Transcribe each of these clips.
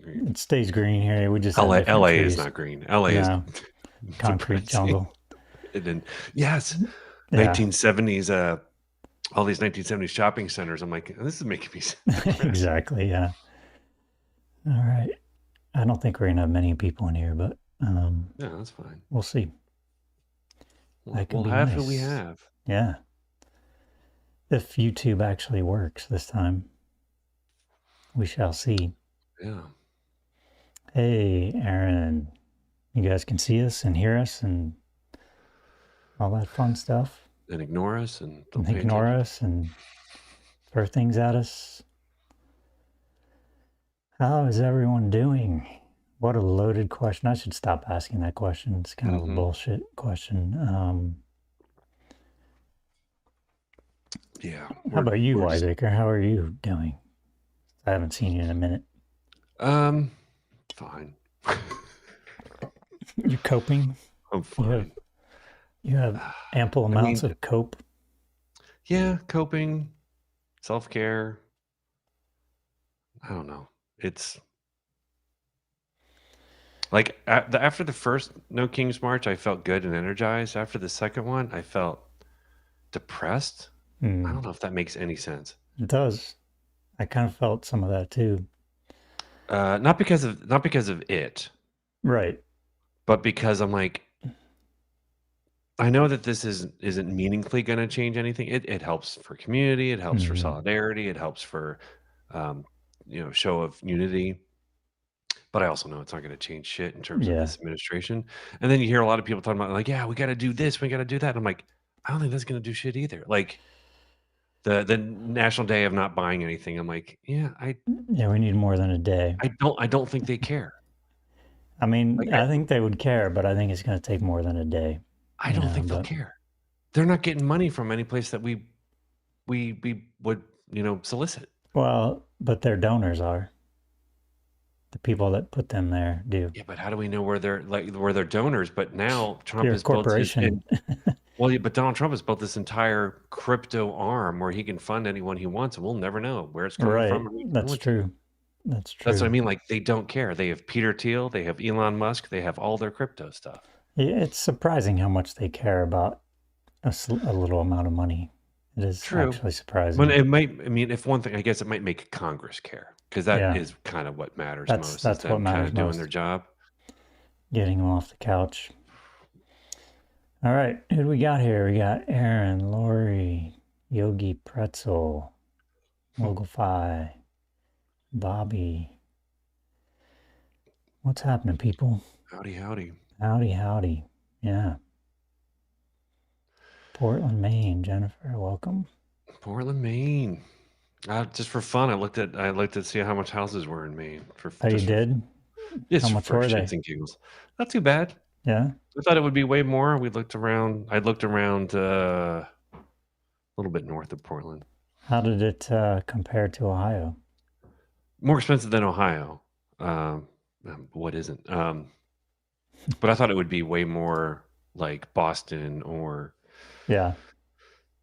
green. It stays green here. We just have LA, different LA trees. is not green. LA is No, concrete depressing. jungle. Yes, Yeah, 1970s. All these 1970s shopping centers. I'm like, this is making me depressed. exactly. Yeah. All right. I don't think we're gonna have many people in here, but Yeah, that's fine. we'll see. That can We'll be have nice. who we have. Yeah. If YouTube actually works this time, we shall see. Yeah. Hey, Aaron, you guys can see us and hear us and all that fun stuff. And ignore us and don't And pay ignore attention. us and throw things at us. How is everyone doing? What a loaded question. I should stop asking that question. It's kind of a bullshit question. Yeah. How about you, Wiseacre? How are you doing? I haven't seen you in a minute. Fine. You coping? I'm fine. You have ample amounts of cope? Yeah, coping, self-care. I don't know. It's like after the first No King's March, I felt good and energized. After the second one, I felt depressed. I don't know if that makes any sense. It does. I kind of felt some of that too. Not because of it, right? But because I'm like, I know that this isn't meaningfully going to change anything. It helps for community. It helps for solidarity. It helps for, show of unity. But I also know it's not going to change shit in terms of this administration. And then you hear a lot of people talking about like, yeah, we got to do this, we got to do that. And I'm like, I don't think that's going to do shit either. Like the National Day of not buying anything. I'm like, yeah, we need more than a day. I don't think they care. I mean, like, I think they would care, but I think it's going to take more than a day. I don't think they'll care. They're not getting money from any place that we would, solicit. Well, but their donors are. The people that put them there do. Yeah, but how do we know where they're donors? But now Trump has built but Donald Trump has built this entire crypto arm where he can fund anyone he wants, and we'll never know where it's coming from. That's true. That's true. That's what I mean. Like, they don't care. They have Peter Thiel, they have Elon Musk, they have all their crypto stuff. Yeah, it's surprising how much they care about a little amount of money. It is actually surprising. But it might. I mean, if one thing, I guess it might make Congress care, because that is kind of what matters most. That's what matters most. Doing their job, getting them off the couch. All right, who do we got here? We got Aaron, Lori, Yogi Pretzel, Mogulfi, Bobby. What's happening, people? Howdy, howdy. Howdy, howdy. Yeah. Portland, Maine. Jennifer, welcome. Portland, Maine. Just for fun, I looked at see how much houses were in Maine. You did? How much were they? And giggles. Not too bad. Yeah. I thought it would be way more. I looked around a little bit north of Portland. How did it compare to Ohio? More expensive than Ohio. What isn't? But I thought it would be way more like Boston or New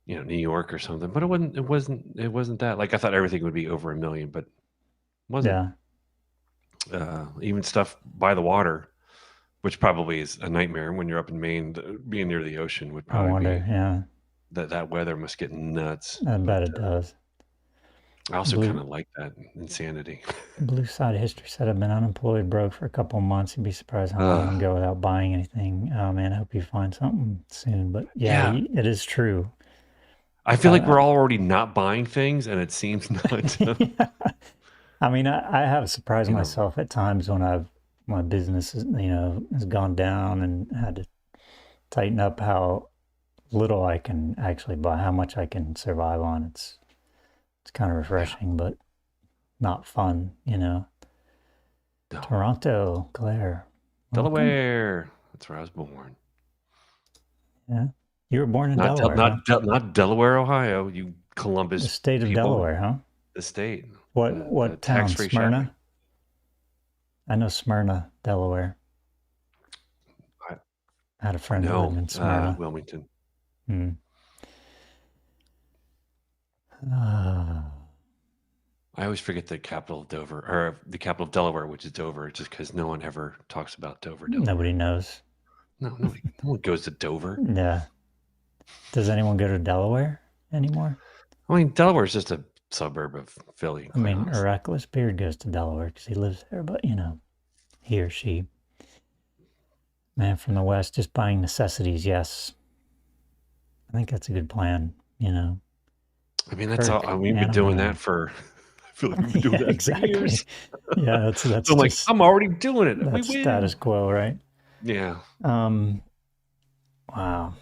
York or something. But it wasn't that. Like, I thought everything would be over $1 million, but it wasn't. Yeah. Even stuff by the water, which probably is a nightmare when you're up in Maine. Being near the ocean would probably that weather must get nuts. I bet it does. I also kind of like that insanity. Blue Side of History said, I've been unemployed, broke for a couple of months. You'd be surprised how long I can go without buying anything. Oh, man, I hope you find something soon. But it is true. I feel like we're already not buying things, and it seems not to. I mean, I have surprised myself at times when my business has gone down and had to tighten up how little I can actually buy, how much I can survive on. It's kind of refreshing, but not fun, No. Toronto, Claire. Delaware. That's where I was born. Yeah. You were born in Delaware. Not Delaware, Ohio. You Columbus. The state of Delaware, huh? The state. What town? Smyrna? Shopping. I know Smyrna, Delaware. I had a friend who lived in Smyrna. Wilmington. I always forget the capital of Dover, or the capital of Delaware, which is Dover, just because no one ever talks about Dover, Nobody Delaware. knows. No one goes to Dover. Yeah. Does anyone go to Delaware anymore? I mean, Delaware is just a suburb of Philly, I quite mean, a honestly. reckless beard goes to Delaware because he lives there, but he or she, man from the West, just buying necessities. Yes, I think that's a good plan. I mean, that's all. Kirk, We've been doing that Animal. for. I feel like we've been doing Yeah, that for exactly. years. Yeah, So I'm like, I'm already doing it. We that's status win. quo, right? Yeah. Wow.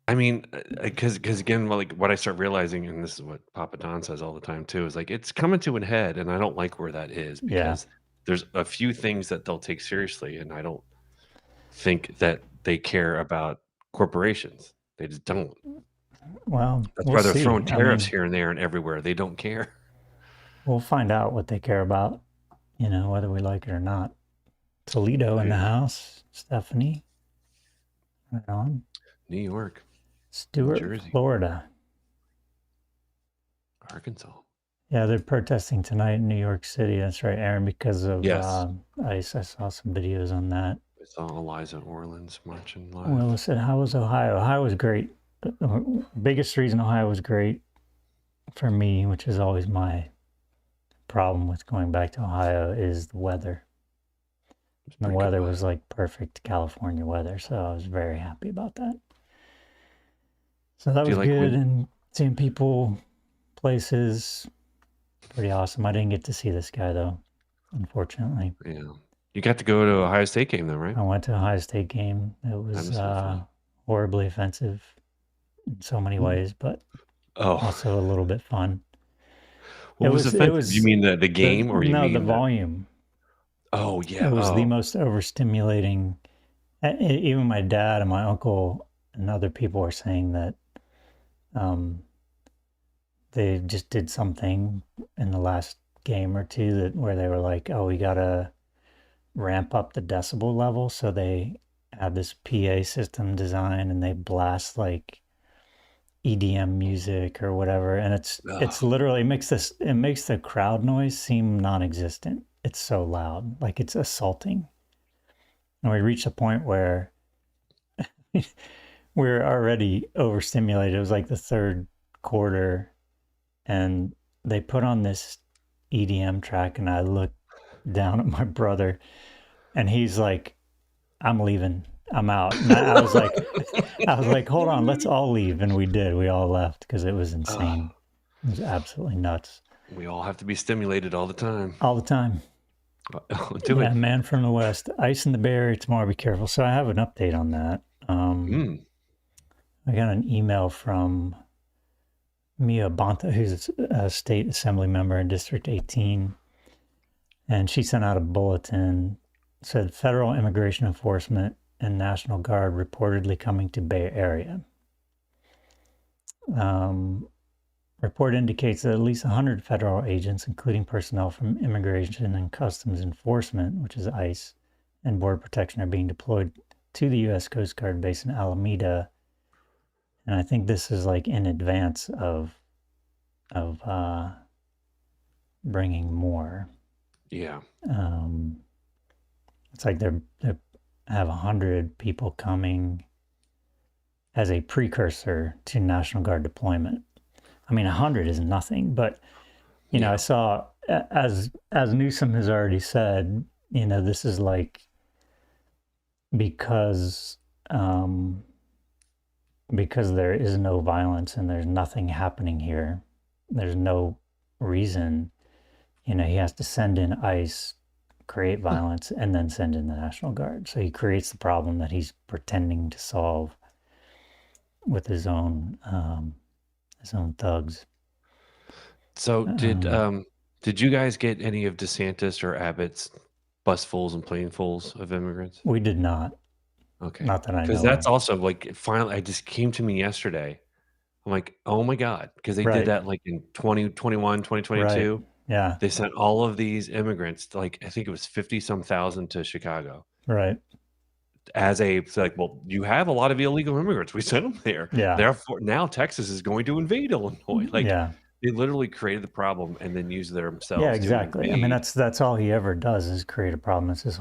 I mean, because again, like what I start realizing, and this is what Papa Don says all the time too, is like it's coming to an head, and I don't like where that is Yeah. because there's a few things that they'll take seriously, and I don't think that they care about corporations. They just don't. Well, That's we'll why they're see. throwing I tariffs mean, here and there and everywhere. They don't care. we'll find out what they care about, whether we like it or not. Toledo in the Yeah. house. Stephanie. Right on. New York, New Stewart, Jersey, Florida. Arkansas. Yeah, they're protesting tonight in New York City. That's right, Aaron, because of Yes. ICE. I saw some videos on that. I saw Eliza Orland's marching live. Willis said, how was Ohio? Ohio was great. The biggest reason Ohio was great for me, which is always my problem with going back to Ohio, is the weather. The weather was like perfect California weather, so I was very happy about that. So that was good, and seeing people, places, pretty awesome. I didn't get to see this guy though, unfortunately. Yeah, you got to go to a Ohio State game though, right? I went to a Ohio State game. It was horribly offensive in so many ways, but also a little bit fun. What was offensive? You mean the game, or you mean the volume? Oh yeah, it was the most overstimulating. Even my dad and my uncle and other people were saying that they just did something in the last game or two where they were like, oh, we gotta ramp up the decibel level. So they have this PA system design and they blast like EDM music or whatever, and it's literally it makes the crowd noise seem non-existent. It's so loud, like it's assaulting. And we reached a point where we're already overstimulated. It was like the third quarter, and they put on this EDM track, and I looked down at my brother, and he's like, "I'm leaving. I'm out." And I was like, "Hold on, let's all leave." And we did. We all left because it was insane. It was absolutely nuts. We all have to be stimulated all the time. All the time. Do it. Man from the West. Ice in the Bay Area tomorrow. Be careful. So I have an update on that. I got an email from Mia Bonta, who's a state assembly member in District 18. And she sent out a bulletin, said federal immigration enforcement and National Guard reportedly coming to Bay Area. Report indicates that at least 100 federal agents, including personnel from Immigration and Customs Enforcement, which is ICE, and Border Protection, are being deployed to the U.S. Coast Guard base in Alameda. And I think this is like in advance of bringing more. Yeah. It's like they have 100 people coming as a precursor to National Guard deployment. I mean, 100 is nothing, but I saw, as Newsom has already said, this is like because there is no violence and there's nothing happening here. There's no reason, he has to send in ICE, create violence, and then send in the National Guard. So he creates the problem that he's pretending to solve with his own thugs. So did you guys get any of DeSantis or Abbott's busfuls and planefuls of immigrants? We did not. Okay. Not that I know. Because that's also like finally, it just came to me yesterday. I'm like, oh my God. Because they did that like in 2021, 2022. Right. Yeah. They sent all of these immigrants, like I think it was 50-some thousand to Chicago. Right. It's like, well, you have a lot of illegal immigrants. We sent them there. Yeah. Therefore, now Texas is going to invade Illinois. Like, They literally created the problem and then used Yeah, themselves to exactly. I mean, invade. that's all he ever does is create a problem. It's his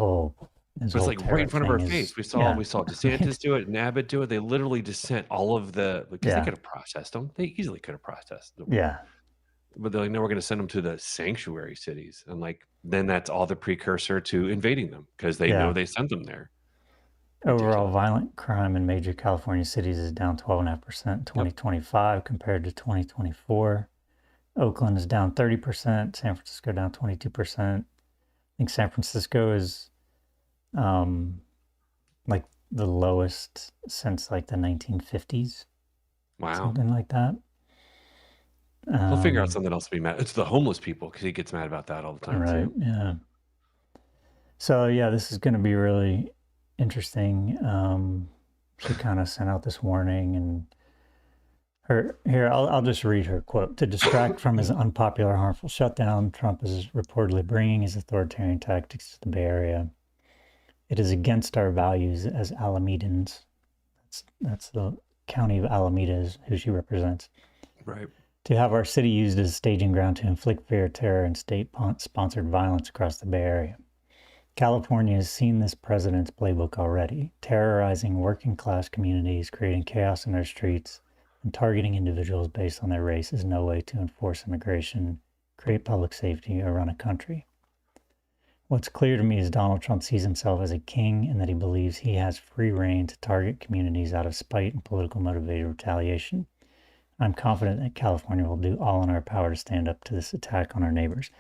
But it's whole like right in tariff front of our thing face. is, We saw yeah, we saw I mean, DeSantis do it and Abbott do it. They literally just sent all of the because they yeah, could have processed them. They easily could have processed them. yeah, But they're like, no, we're going to send them to the sanctuary cities, and like then that's all the precursor to invading them because they know yeah. they sent them there. Overall Ridiculous. violent crime in major California cities is down 12.5% in Yep. 2025 compared to 2024. Oakland is down 30%, San Francisco down 22%. I think San Francisco is um, like the lowest since like the 1950s, Wow. something like that. He'll figure out Um, something else to be mad. It's the homeless people because he gets mad about that all the time right, too. yeah. So yeah, this is going to be really interesting. She kind of sent out this warning, and I'll just read her quote. To distract from his unpopular, harmful shutdown, Trump is reportedly bringing his authoritarian tactics to the Bay Area. It is against our values as Alamedans. That's the county of Alameda, who she represents. Right. To have our city used as a staging ground to inflict fear, terror, and state-sponsored violence across the Bay Area. California has seen this president's playbook already, terrorizing working-class communities, creating chaos in our streets, and targeting individuals based on their race is no way to enforce immigration, create public safety, or run a country. What's clear to me is Donald Trump sees himself as a king and that he believes he has free reign to target communities out of spite and political motivated retaliation. I'm confident that California will do all in our power to stand up to this attack on our neighbors.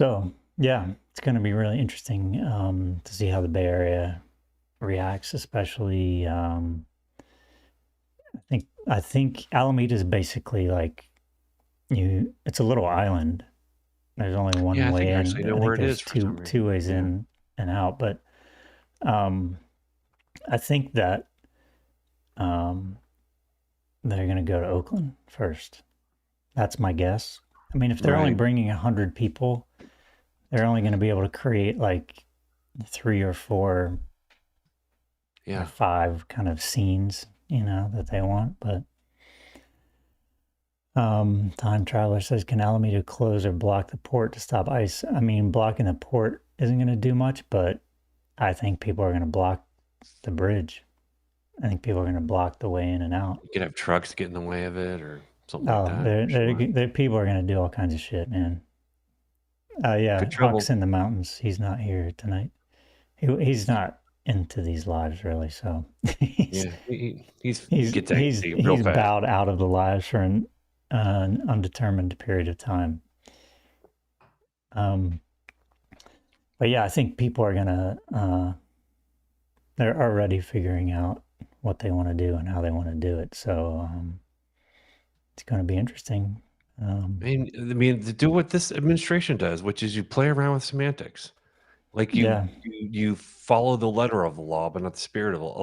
So, yeah, it's going to be really interesting to see how the Bay Area reacts, especially. I think Alameda is basically like It's a little island. There's only Yeah, one I think way I in. actually know I where think it is there's for some two reason. ways Yeah. in and out, but um, I think that um, they're going to go to Oakland first. That's my guess. I mean, if they're only Right. bringing 100 people, they're only going to be able to create like 3 or 4 or Yeah. 5 kind of scenes, that they want. But Time Traveler says, can Alameda close or block the port to stop ice? I mean, blocking the port isn't going to do much, but I think people are going to block the bridge. I think people are going to block the way in and out. You could have trucks get in the way of it or something like Oh, that for sure. people are going to do all kinds of shit, man. Good Yeah, Hawk's trouble. in the mountains. He's not here tonight. He's not into these lives really, so he's Yeah. He gets angsty real he's fast. bowed out of the lives for an undetermined period of time. Um, but yeah, I think people are gonna they're already figuring out what they want to do and how they want to do it. So it's going to be interesting. I mean, to do what this administration does, which is you play around with semantics. Like you Yeah, you follow the letter of the law, but not the spirit of the law.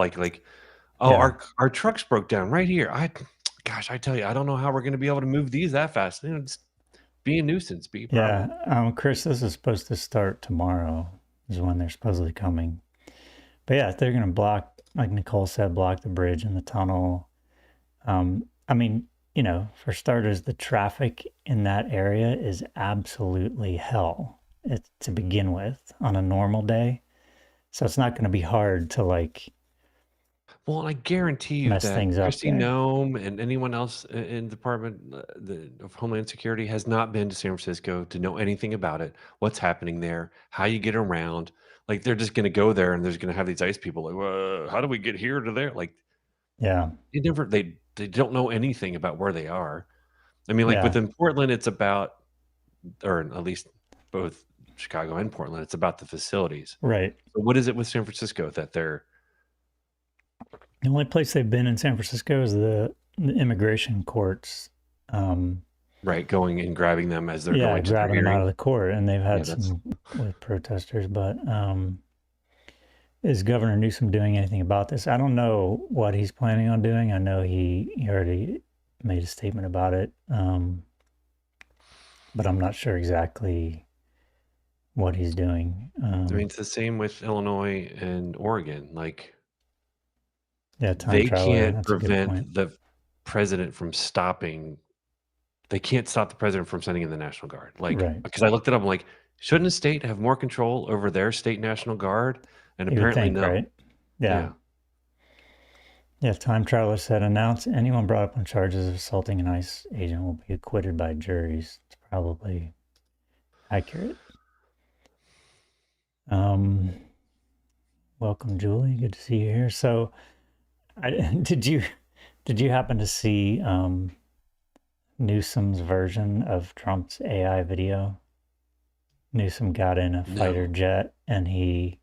Oh, yeah, our trucks broke down right here. Gosh, I tell you, I don't know how we're gonna be able to move these that fast. Just be a nuisance, be a yeah. problem. Chris, this is supposed to start tomorrow. Is when they're supposedly coming. But yeah, they're going to block, like Nicole said, block the bridge and the tunnel. I mean, for starters, the traffic in that area is absolutely hell to begin with on a normal day. So it's not going to be hard to like Well, and I guarantee you mess that things up Christy there. Nome and anyone else in Department of Homeland Security has not been to San Francisco to know anything about it, what's happening there, how you get around. Like they're just going to go there and there's going to have these ice people like, well, how do we get here to there? Like Yeah, they don't know anything about where they are. I mean, like yeah, within Portland, it's about, or at least both Chicago and Portland, it's about the facilities. right. So what is it with San Francisco that they're The only place they've been in San Francisco is the immigration courts. right going and grabbing them as they're Yeah, going to their grabbing them out hearing? of the court, and they've Yeah, had that's some with protesters. But is Governor Newsom doing anything about this? I don't know what he's planning on doing. I know he already made a statement about it, but I'm not sure exactly what he's doing. I mean, it's the same with Illinois and Oregon. Like, Yeah, Time they Traveler. can't That's a good point. prevent the president from stopping they can't stop the president from sending in the National Guard. Like, Right. because I looked it up, I'm like, shouldn't a state have more control over their state National Guard? And You would apparently, think, no. right? Yeah. Yeah. Yeah, Time Traveler said, announce anyone brought up on charges of assaulting an ICE agent will be acquitted by juries. It's probably accurate. Welcome, Julie. Good to see you here. So, did you happen to see Newsom's version of Trump's AI video? Newsom got in a fighter jet and he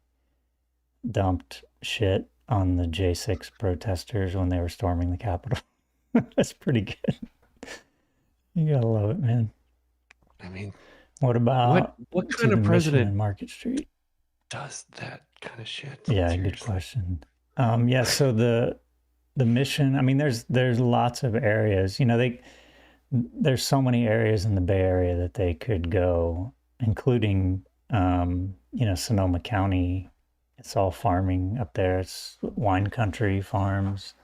dumped shit on the J6 protesters when they were storming the Capitol. That's pretty good. You gotta love it, man. I mean, what about what kind of president in Market Street does that kind of shit? Yeah, seriously. Good question. Yeah, so the mission. I mean, there's lots of areas. You know, there's so many areas in the Bay Area that they could go, including you know, Sonoma County. It's all farming up there. It's wine country, farms.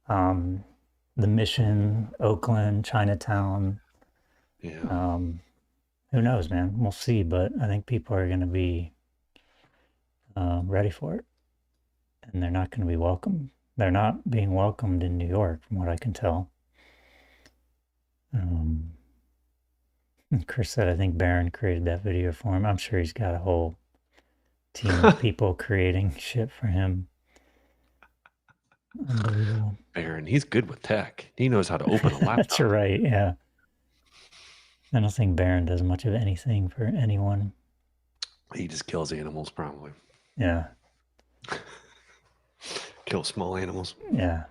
The Mission, Oakland, Chinatown. Yeah. Who knows, man? We'll see. But I think people are going to be ready for it, and they're not going to be welcome. They're not being welcomed in New York, from what I can tell. Chris said, I think Barron created that video for him. I'm sure he's got a whole team of people creating shit for him. Unbelievable. Barron, he's good with tech. He knows how to open a laptop. That's right, yeah. I don't think Barron does much of anything for anyone. He just kills animals, probably. Yeah. Kill small animals. Yeah.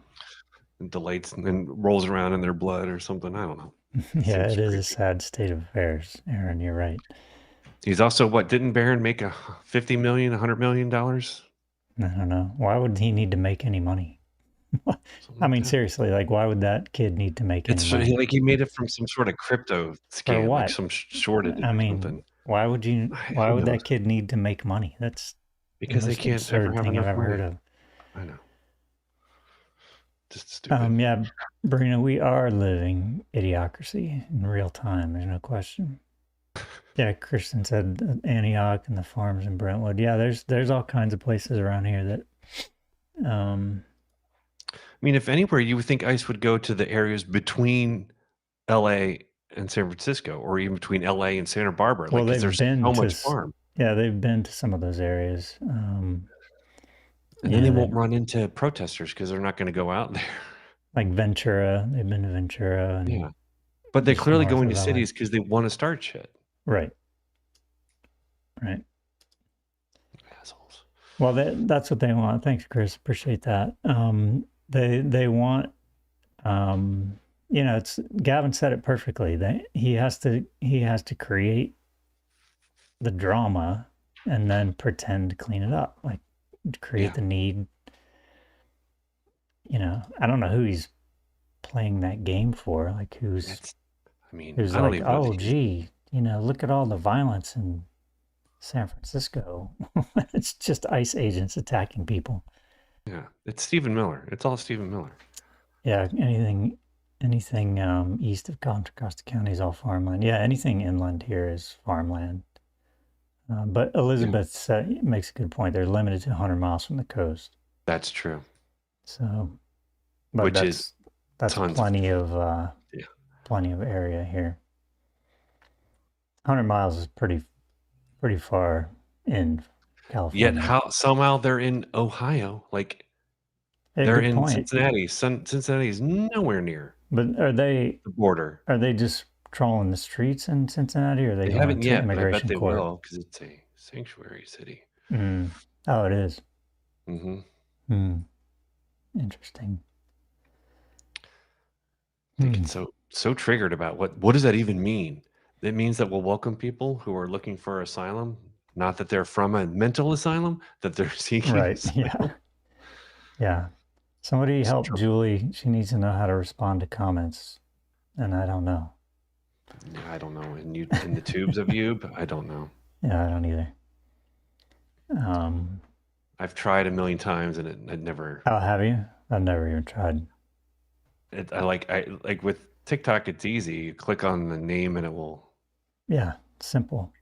And delights and rolls around in their blood or something. I don't know. Yeah, it is a sad state of affairs, Aaron. You're right. He's also, what, didn't Barron make a $50 million, $100 million? I don't know. Why would he need to make any money? I mean, seriously, like, why would that kid need to make any money? Like he made it from some sort of crypto scam, what? like some shorted. I mean, something. Why would that kid need to make money? That's because they can't ever have thing I've ever money. heard of. I know. Just stupid. Yeah, Brina, we are living idiocracy in real time. There's no question. Yeah, Kristen said Antioch and the farms in Brentwood. Yeah, there's all kinds of places around here that. I mean, if anywhere, you would think ICE would go to the areas between LA and San Francisco, or even between LA and Santa Barbara. Well, like, there's so much farm. Yeah, they've been to some of those areas. And then they won't run into protesters because they're not going to go out there. Like Ventura, they've been to Ventura. And yeah, but they're clearly going to cities because they want to start shit. Right. Right. Assholes. Well, that's what they want. Thanks, Chris. Appreciate that. They want, you know, Gavin said it perfectly. He has to create the drama and then pretend to clean it up, like create the need. You know, I don't know who he's playing that game for. Like who's like, oh, gee, you know, look at all the violence in San Francisco. It's just ICE agents attacking people. Yeah, it's Stephen Miller. It's all Stephen Miller. Yeah, anything east of Contra Costa County is all farmland. Yeah, anything inland here is farmland. But Elizabeth makes a good point. They're limited to 100 miles from the coast. That's true. So, but that's plenty of area here. 100 miles is pretty far in California. Yet somehow they're in Ohio, like they're in Cincinnati. Cincinnati is nowhere near. But are they the border? Are they just trolling the streets in Cincinnati, or they haven't yet? But I bet they court? will because it's a sanctuary city. Oh, it is. Interesting. They get so triggered about what does that even mean? It means that we'll welcome people who are looking for asylum, not that they're from a mental asylum, that they're seeking asylum. Yeah. Somebody help Julie. She needs to know how to respond to comments, and I don't know. Yeah, I don't know. In the tubes of Youb, I don't know. Yeah, I don't either. I've tried a million times, and it never. Oh, have you? I've never even tried. I like with TikTok, it's easy. You click on the name and it will. Yeah, simple.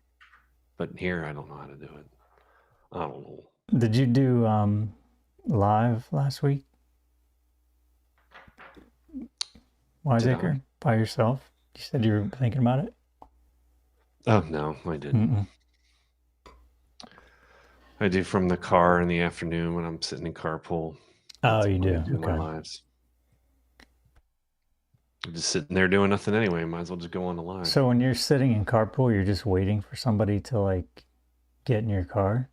But here, I don't know how to do it. I don't know. Did you do live last week? Wiseacre by yourself? You said you were thinking about it. Oh no, I didn't. Mm-mm. I do from the car in the afternoon when I'm sitting in carpool. Oh, you do? Okay. My lives. I'm just sitting there doing nothing anyway. Might as well just go on the live. So when you're sitting in carpool, you're just waiting for somebody to like get in your car?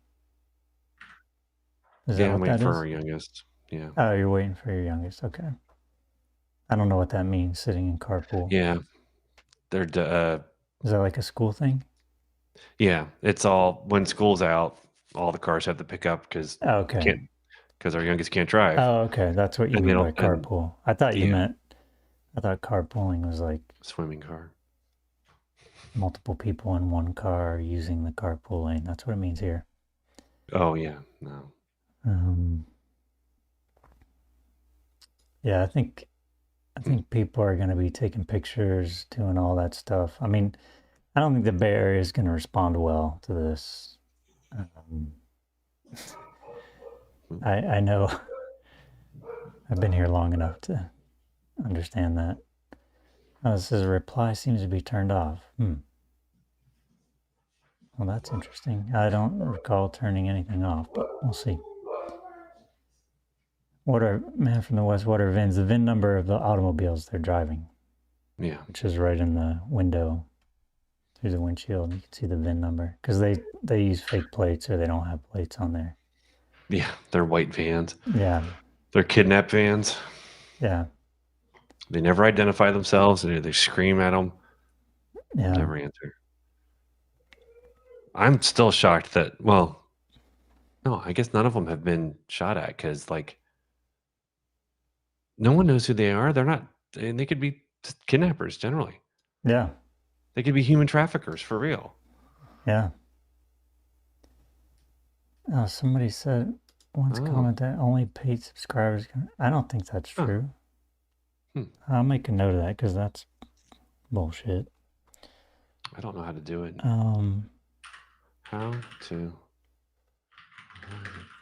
Is that what I'm waiting for our youngest. Yeah. Oh, you're waiting for your youngest. Okay. I don't know what that means, sitting in carpool. Yeah. They're is that like a school thing? Yeah, it's all when school's out, all the cars have to pick up because our youngest can't drive. Oh, okay. That's what you mean by carpool. I thought you meant. I thought carpooling was like swimming car. Multiple people in one car using the carpool lane. That's what it means here. Oh yeah, no. Yeah, I think people are going to be taking pictures, doing all that stuff. I mean, I don't think the Bay Area is going to respond well to this. I know. I've been here long enough to understand that. Oh, it says a reply seems to be turned off. Well, that's interesting. I don't recall turning anything off, but we'll see. Man from the West, what are VINs? The VIN number of the automobiles they're driving. Yeah. Which is right in the window through the windshield. You can see the VIN number because they use fake plates or they don't have plates on there. Yeah, they're white vans. Yeah. They're kidnap vans. Yeah. They never identify themselves. They scream at them. Yeah. Never answer. I'm still shocked that, well, no, I guess none of them have been shot at because, like, no one knows who they are. They're not, and they could be kidnappers generally. Yeah. They could be human traffickers for real. Yeah. Somebody said once comment that only paid subscribers can. I don't think that's true. I'll make a note of that because that's bullshit. I don't know how to do it. How to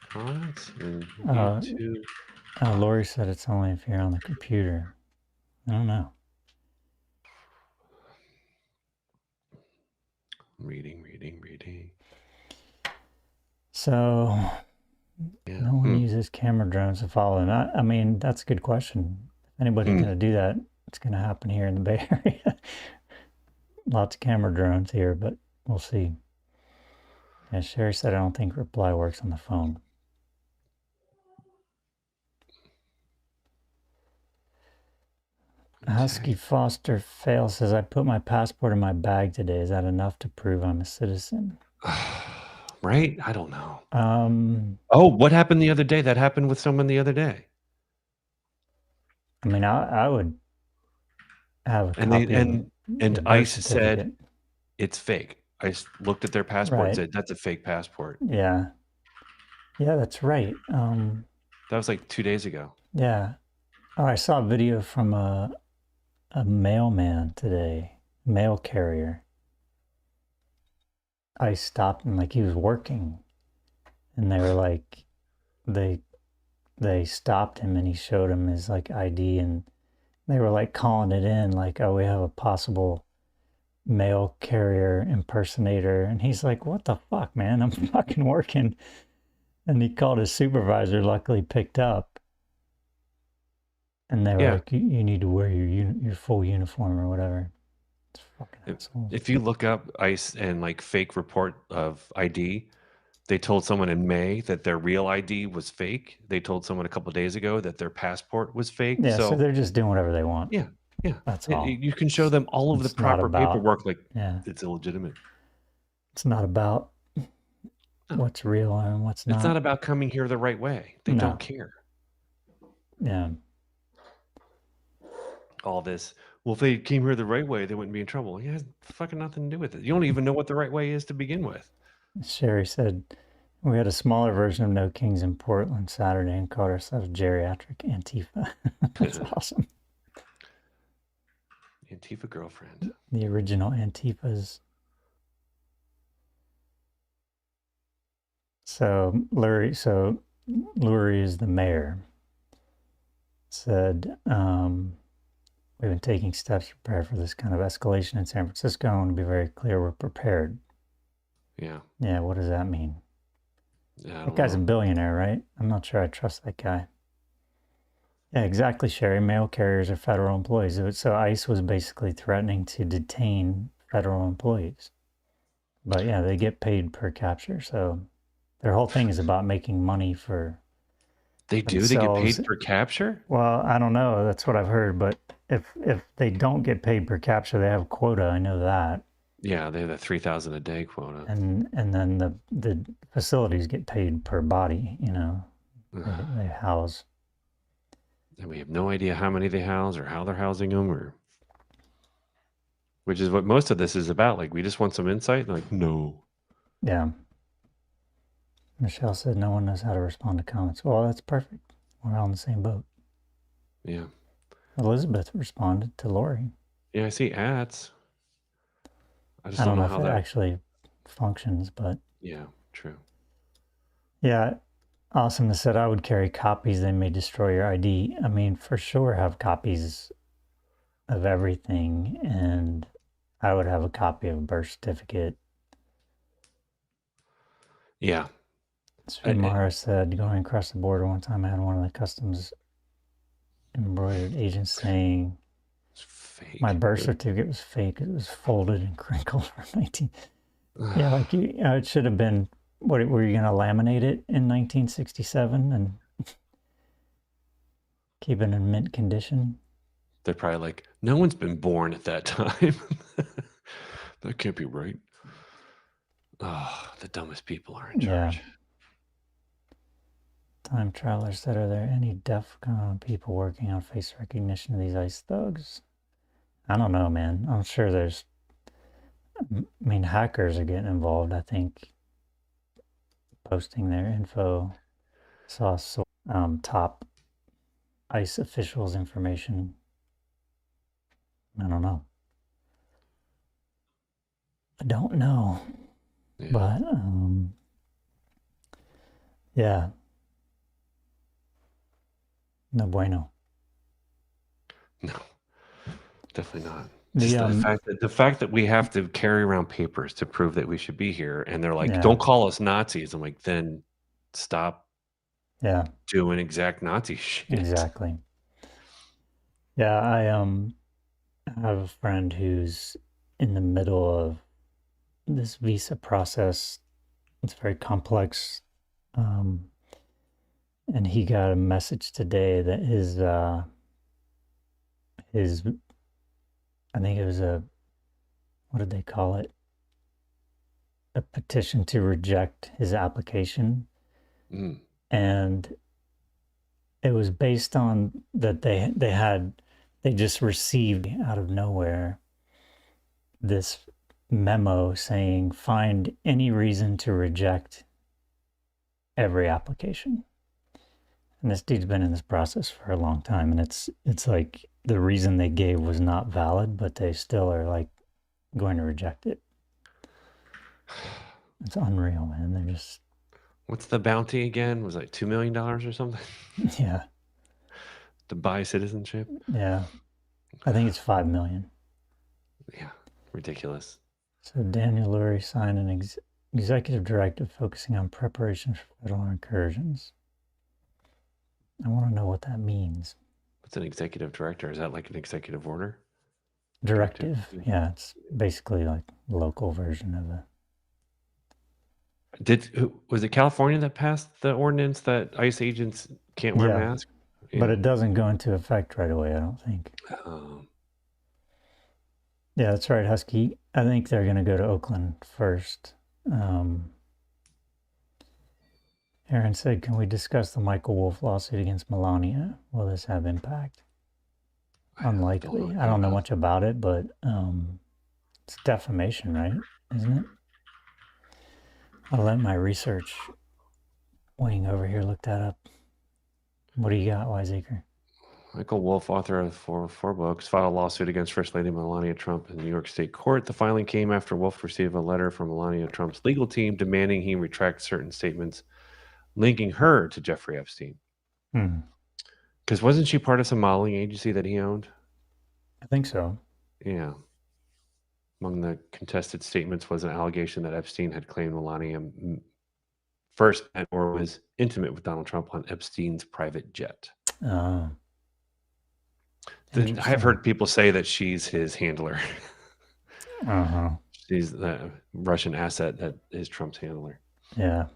comment in YouTube. Lori said it's only if you're on the computer. I don't know. Reading. So, no one uses camera drones to follow them. I mean, that's a good question. If anybody's going to do that, it's going to happen here in the Bay Area. Lots of camera drones here, but we'll see. As Sherry said, I don't think reply works on the phone. Husky Foster Fail says, I put my passport in my bag today. Is that enough to prove I'm a citizen? Right? I don't know. What happened the other day? That happened with someone the other day. I mean, I would have a copy. And ICE said it's fake. I looked at their passport and said, that's a fake passport. Yeah. Yeah, that's right. That was like 2 days ago. Yeah. Oh, I saw a video from a mailman today, mail carrier. I stopped him like he was working, and they were like, they stopped him and he showed him his like ID, and they were like calling it in like, oh, we have a possible mail carrier impersonator, and he's like, what the fuck, man, I'm fucking working. And he called his supervisor, luckily picked up, and they were like, you need to wear your full uniform or whatever. It's fucking assholes. If you look up ICE and like fake report of ID, they told someone in May that their real ID was fake. They told someone a couple of days ago that their passport was fake. Yeah, so they're just doing whatever they want. Yeah. That's all. You can show them all of the proper paperwork, like it's illegitimate. It's not about what's real and what's not. It's not about coming here the right way. They don't care. Yeah. All this. Well, if they came here the right way, they wouldn't be in trouble. It has fucking nothing to do with it. You don't even know what the right way is to begin with. Sherry said, we had a smaller version of No Kings in Portland Saturday and called ourselves Geriatric Antifa. That's awesome. Antifa girlfriend. The original Antifas. So Lurie is the mayor. Said, we've been taking steps to prepare for this kind of escalation in San Francisco. I want to be very clear, we're prepared. Yeah. Yeah, what does that mean? Yeah, That guy's a billionaire, right? I'm not sure I trust that guy. Yeah, exactly, Sherry. Mail carriers are federal employees. So ICE was basically threatening to detain federal employees. But yeah, they get paid per capture. So their whole thing is about making money for They do? They get themselves. paid per capture? Well, I don't know. That's what I've heard. But if they don't get paid per capture, they have a quota. I know that. Yeah, they have the 3,000 a day quota. And then the facilities get paid per body, you know. They house. And we have no idea how many they house or how they're housing them, or which is what most of this is about. Like, we just want some insight. Like, no. Yeah. Michelle said no one knows how to respond to comments. Well, that's perfect. We're all in the same boat. Yeah. Elizabeth responded to Lori. Yeah, I see ads. I just I don't know how if it that actually functions, but yeah, true. yeah. Awesome said I would carry copies. They may destroy your ID. I mean, for sure, have copies of everything, and I would have a copy of a birth certificate. Yeah. Mara said, going across the border one time, I had one of the customs embroidered agents saying my birth certificate was fake. It was folded and crinkled from 19. Yeah, like it should have been. What were you going to laminate it in 1967 and keep it in mint condition? They're probably like, no one's been born at that time. That can't be right. Oh, the dumbest people are in charge. Yeah. Time Traveler said, are there any deaf people working on face recognition of these ICE thugs? I don't know, man. I'm sure there's, I mean, hackers are getting involved, I think, posting their info. Saw top ICE officials' information. I don't know. I don't know. Yeah. But, yeah. No bueno. No, definitely not. The fact that we have to carry around papers to prove that we should be here, and they're like, don't call us Nazis. I'm like, then stop doing exact Nazi shit. Exactly. Yeah, I have a friend who's in the middle of this visa process. It's very complex. And he got a message today that his I think it was what did they call it? A petition to reject his application. And it was based on that they just received out of nowhere this memo saying, find any reason to reject every application. And this dude's been in this process for a long time, and it's like the reason they gave was not valid, but they still are like going to reject it. It's unreal, man. They're just. What's the bounty again? Was it like $2 million or something? Yeah. To buy citizenship? Yeah. I think it's $5 million. Yeah. Ridiculous. So Daniel Lurie signed an executive directive focusing on preparation for federal incursions. I want to know what that means. What's an executive director? Is that like an executive order? Directive. Yeah, it's basically like a local version of a. Was it California that passed the ordinance that ICE agents can't wear masks? Yeah. But it doesn't go into effect right away, I don't think. Yeah, that's right, Husky. I think they're going to go to Oakland first. Aaron said, can we discuss the Michael Wolff lawsuit against Melania? Will this have impact? Unlikely. I don't know much about it, but it's defamation, right? Isn't it? I'll let my research wing over here look that up. What do you got, Wiseacre? Michael Wolff, author of four books, filed a lawsuit against First Lady Melania Trump in the New York State court. The filing came after Wolff received a letter from Melania Trump's legal team demanding he retract certain statements linking her to Jeffrey Epstein. Because wasn't she part of some modeling agency that he owned? I think so. Yeah. Among the contested statements was an allegation that Epstein had claimed Melania first met or was intimate with Donald Trump on Epstein's private jet. I've heard people say that she's his handler. She's the Russian asset that is Trump's handler. Yeah.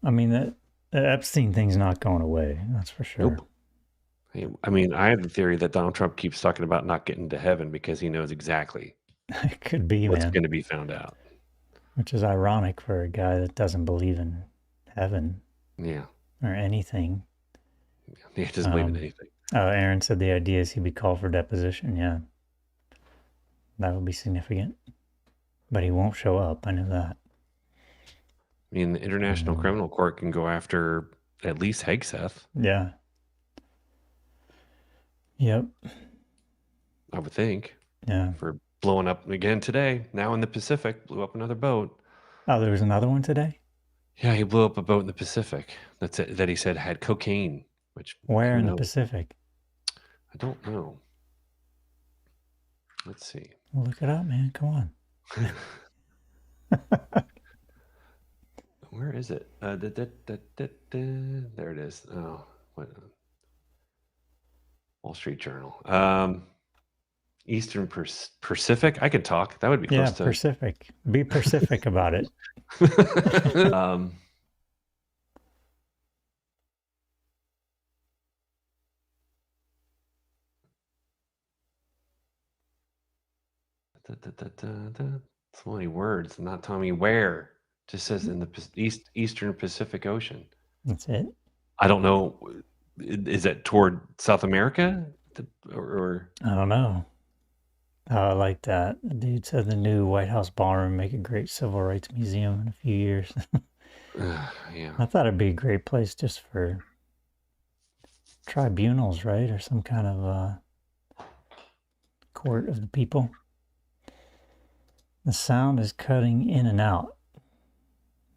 I mean, the Epstein thing's not going away. That's for sure. Nope. I mean, I have the theory that Donald Trump keeps talking about not getting to heaven because he knows exactly it could be what's going to be found out. Which is ironic for a guy that doesn't believe in heaven. Yeah. Or anything. He doesn't believe in anything. Oh, Aaron said the idea is he'd be called for deposition. Yeah. That would be significant. But he won't show up. I know that. I mean, the International Criminal Court can go after at least Hegseth. Yeah. Yep. I would think. Yeah. For blowing up again today. Now in the Pacific, blew up another boat. Oh, there was another one today? Yeah, he blew up a boat in the Pacific. That's it, that he said had cocaine. Which where in the Pacific? I don't know. Let's see. Well, look it up, man. Come on. Where is it? There it is. Oh, what? Wall Street Journal. Eastern Pacific. I could talk. That would be close to Pacific. Be Pacific about it. So many words. Not telling me where. Just says in the Eastern Pacific Ocean. That's it. I don't know. Is it toward South America? Or I don't know. I like that. The dude said the new White House ballroom make a great civil rights museum in a few years. Yeah. I thought it'd be a great place just for tribunals, right? Or some kind of court of the people. The sound is cutting in and out.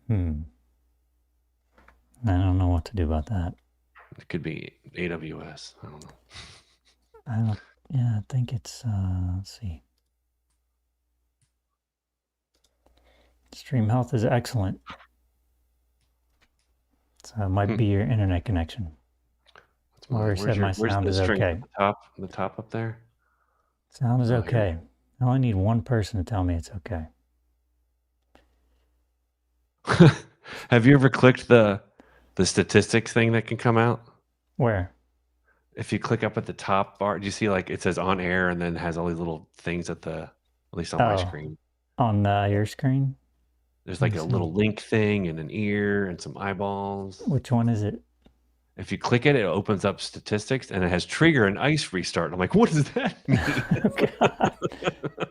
I don't know what to do about that. It could be AWS. I don't know. I think it's, let's see. Stream health is excellent. So it might be your internet connection. Or said my sound is okay. The top up there? Sound is okay. I only need one person to tell me it's okay. Have you ever clicked the statistics thing that can come out? Where? If you click up at the top bar, do you see like it says on air and then has all these little things at least on my screen? On your screen? There's like a little link thing and an ear and some eyeballs. Which one is it? If you click it, it opens up statistics and it has trigger and ice restart. I'm like, what does that mean? God.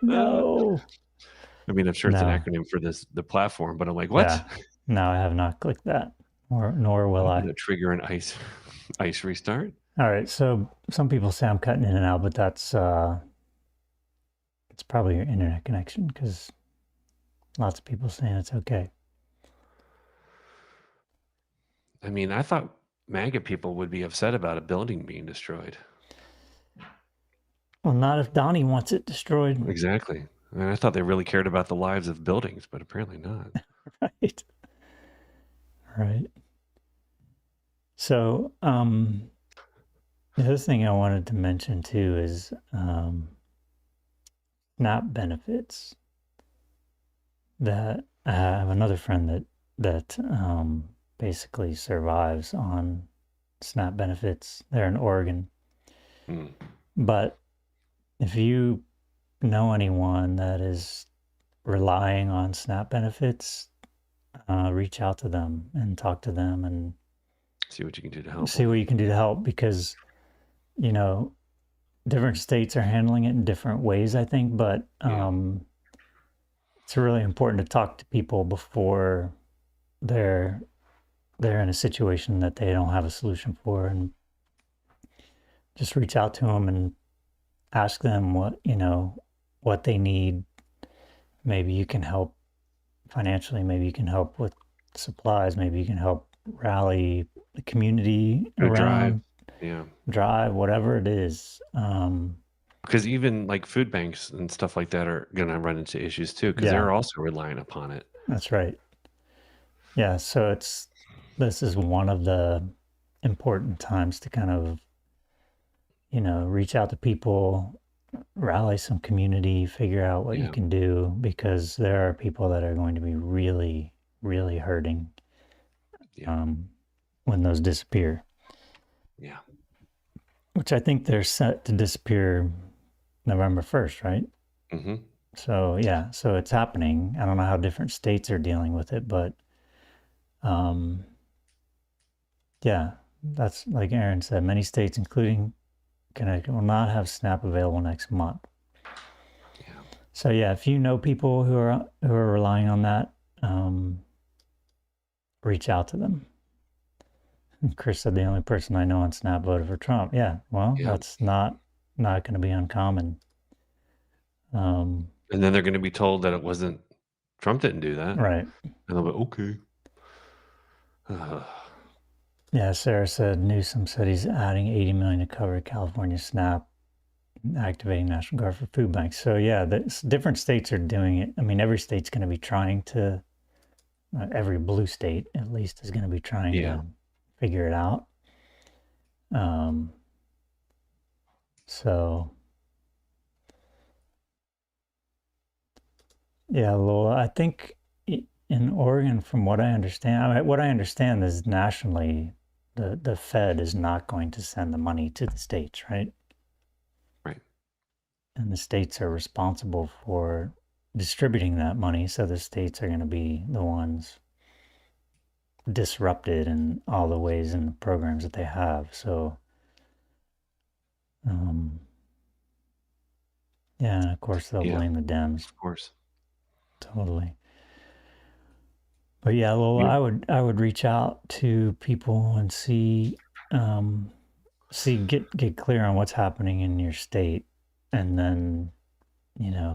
No. I mean, I'm sure it's an acronym for the platform, but I'm like, what? Yeah. No, I have not clicked that, nor will I. Trigger and ice restart. All right. So some people say I'm cutting in and out, but that's it's probably your internet connection because lots of people saying it's okay. I mean, I thought MAGA people would be upset about a building being destroyed. Well, not if Donnie wants it destroyed. Exactly. I mean, I thought they really cared about the lives of buildings, but apparently not. Right. Right. So, the other thing I wanted to mention too is SNAP benefits. That I have another friend that basically survives on SNAP benefits. They're in Oregon. But if you know anyone that is relying on SNAP benefits, reach out to them and talk to them and see what you can do to help. See what you can do to help because, different states are handling it in different ways, I think, but it's really important to talk to people before they're in a situation that they don't have a solution for. And just reach out to them and ask them what they need. Maybe you can help financially, maybe you can help with supplies, maybe you can help rally the community Food drive. around, Yeah. drive, whatever it is. Because even like food banks and stuff like that are going to run into issues too, because Yeah, they're also relying upon it. that's right. Yeah, so this is one of the important times to kind of, reach out to people, rally some community, figure out what you Yeah. can do, because there are people that are going to be really, really hurting Yeah. when those disappear, Yeah. which I think they're set to disappear November 1st, right? Mm-hmm. So, yeah, so it's happening. I don't know how different states are dealing with it, but um, yeah, that's like Aaron said, many states, including Connecticut, will not have SNAP available next month. Yeah. So yeah, if you know people who are relying on that, reach out to them. Chris said the only person I know on Snap voted for Trump. Yeah, well, Yeah. that's not going to be uncommon. And then they're going to be told that it wasn't Trump didn't do that, Right. and they'll be okay. Yeah, Sarah said Newsom said he's adding 80 million to cover California SNAP, activating National Guard for food banks. So yeah, different states are doing it. I mean, every state's going to be trying to. Every blue state, at least, is going to be trying Yeah. to figure it out. So yeah, Lola, I think in Oregon, from what I understand is nationally, the Fed is not going to send the money to the states, right? Right. And the states are responsible for distributing that money, so the states are going to be the ones disrupted in all the ways and the programs that they have. So, yeah, and of course they'll Yeah. blame the Dems. Of course. Totally. But yeah, Lola, Yeah. I would reach out to people and get clear on what's happening in your state, and then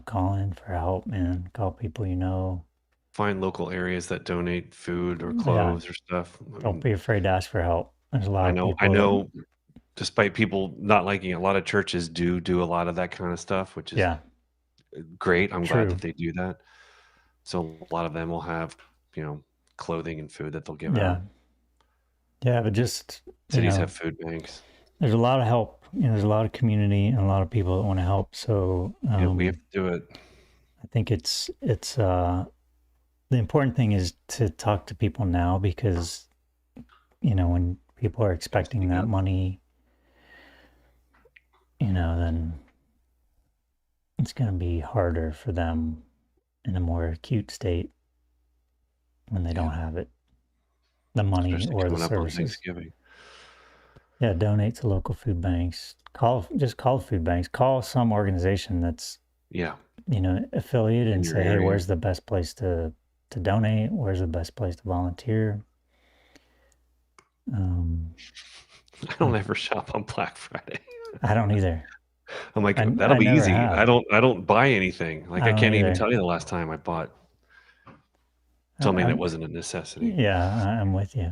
call in for help, man. Call people you know. Find local areas that donate food or Yeah, clothes or stuff. I don't mean, be afraid to ask for help. There's a lot I of know. I people that, know. Despite people not liking it, a lot of churches do a lot of that kind of stuff, which is yeah, great. I'm glad that true. they do that. So a lot of them will have, you know, clothing and food that they'll give Yeah, out. yeah, but just Cities have food banks. there's a lot of help. There's a lot of community and a lot of people that want to help. So Yeah, we have to do it. I think it's the important thing is to talk to people now, because when people are expecting Speak that up. money, then it's going to be harder for them in a more acute state when they don't Yeah, have it, the money especially or the coming up on services. Thanksgiving. Yeah, donate to local food banks. Just call food banks. Call some organization that's Yeah, affiliated, in and your say, hey, area. where's the best place to donate? Where's the best place to volunteer? I don't ever shop on Black Friday. I don't either. I'm like, that'll I be never easy. have. I don't buy anything. Like I I don't can't even either. tell you the last time I bought something that wasn't a necessity. Yeah, I'm with you.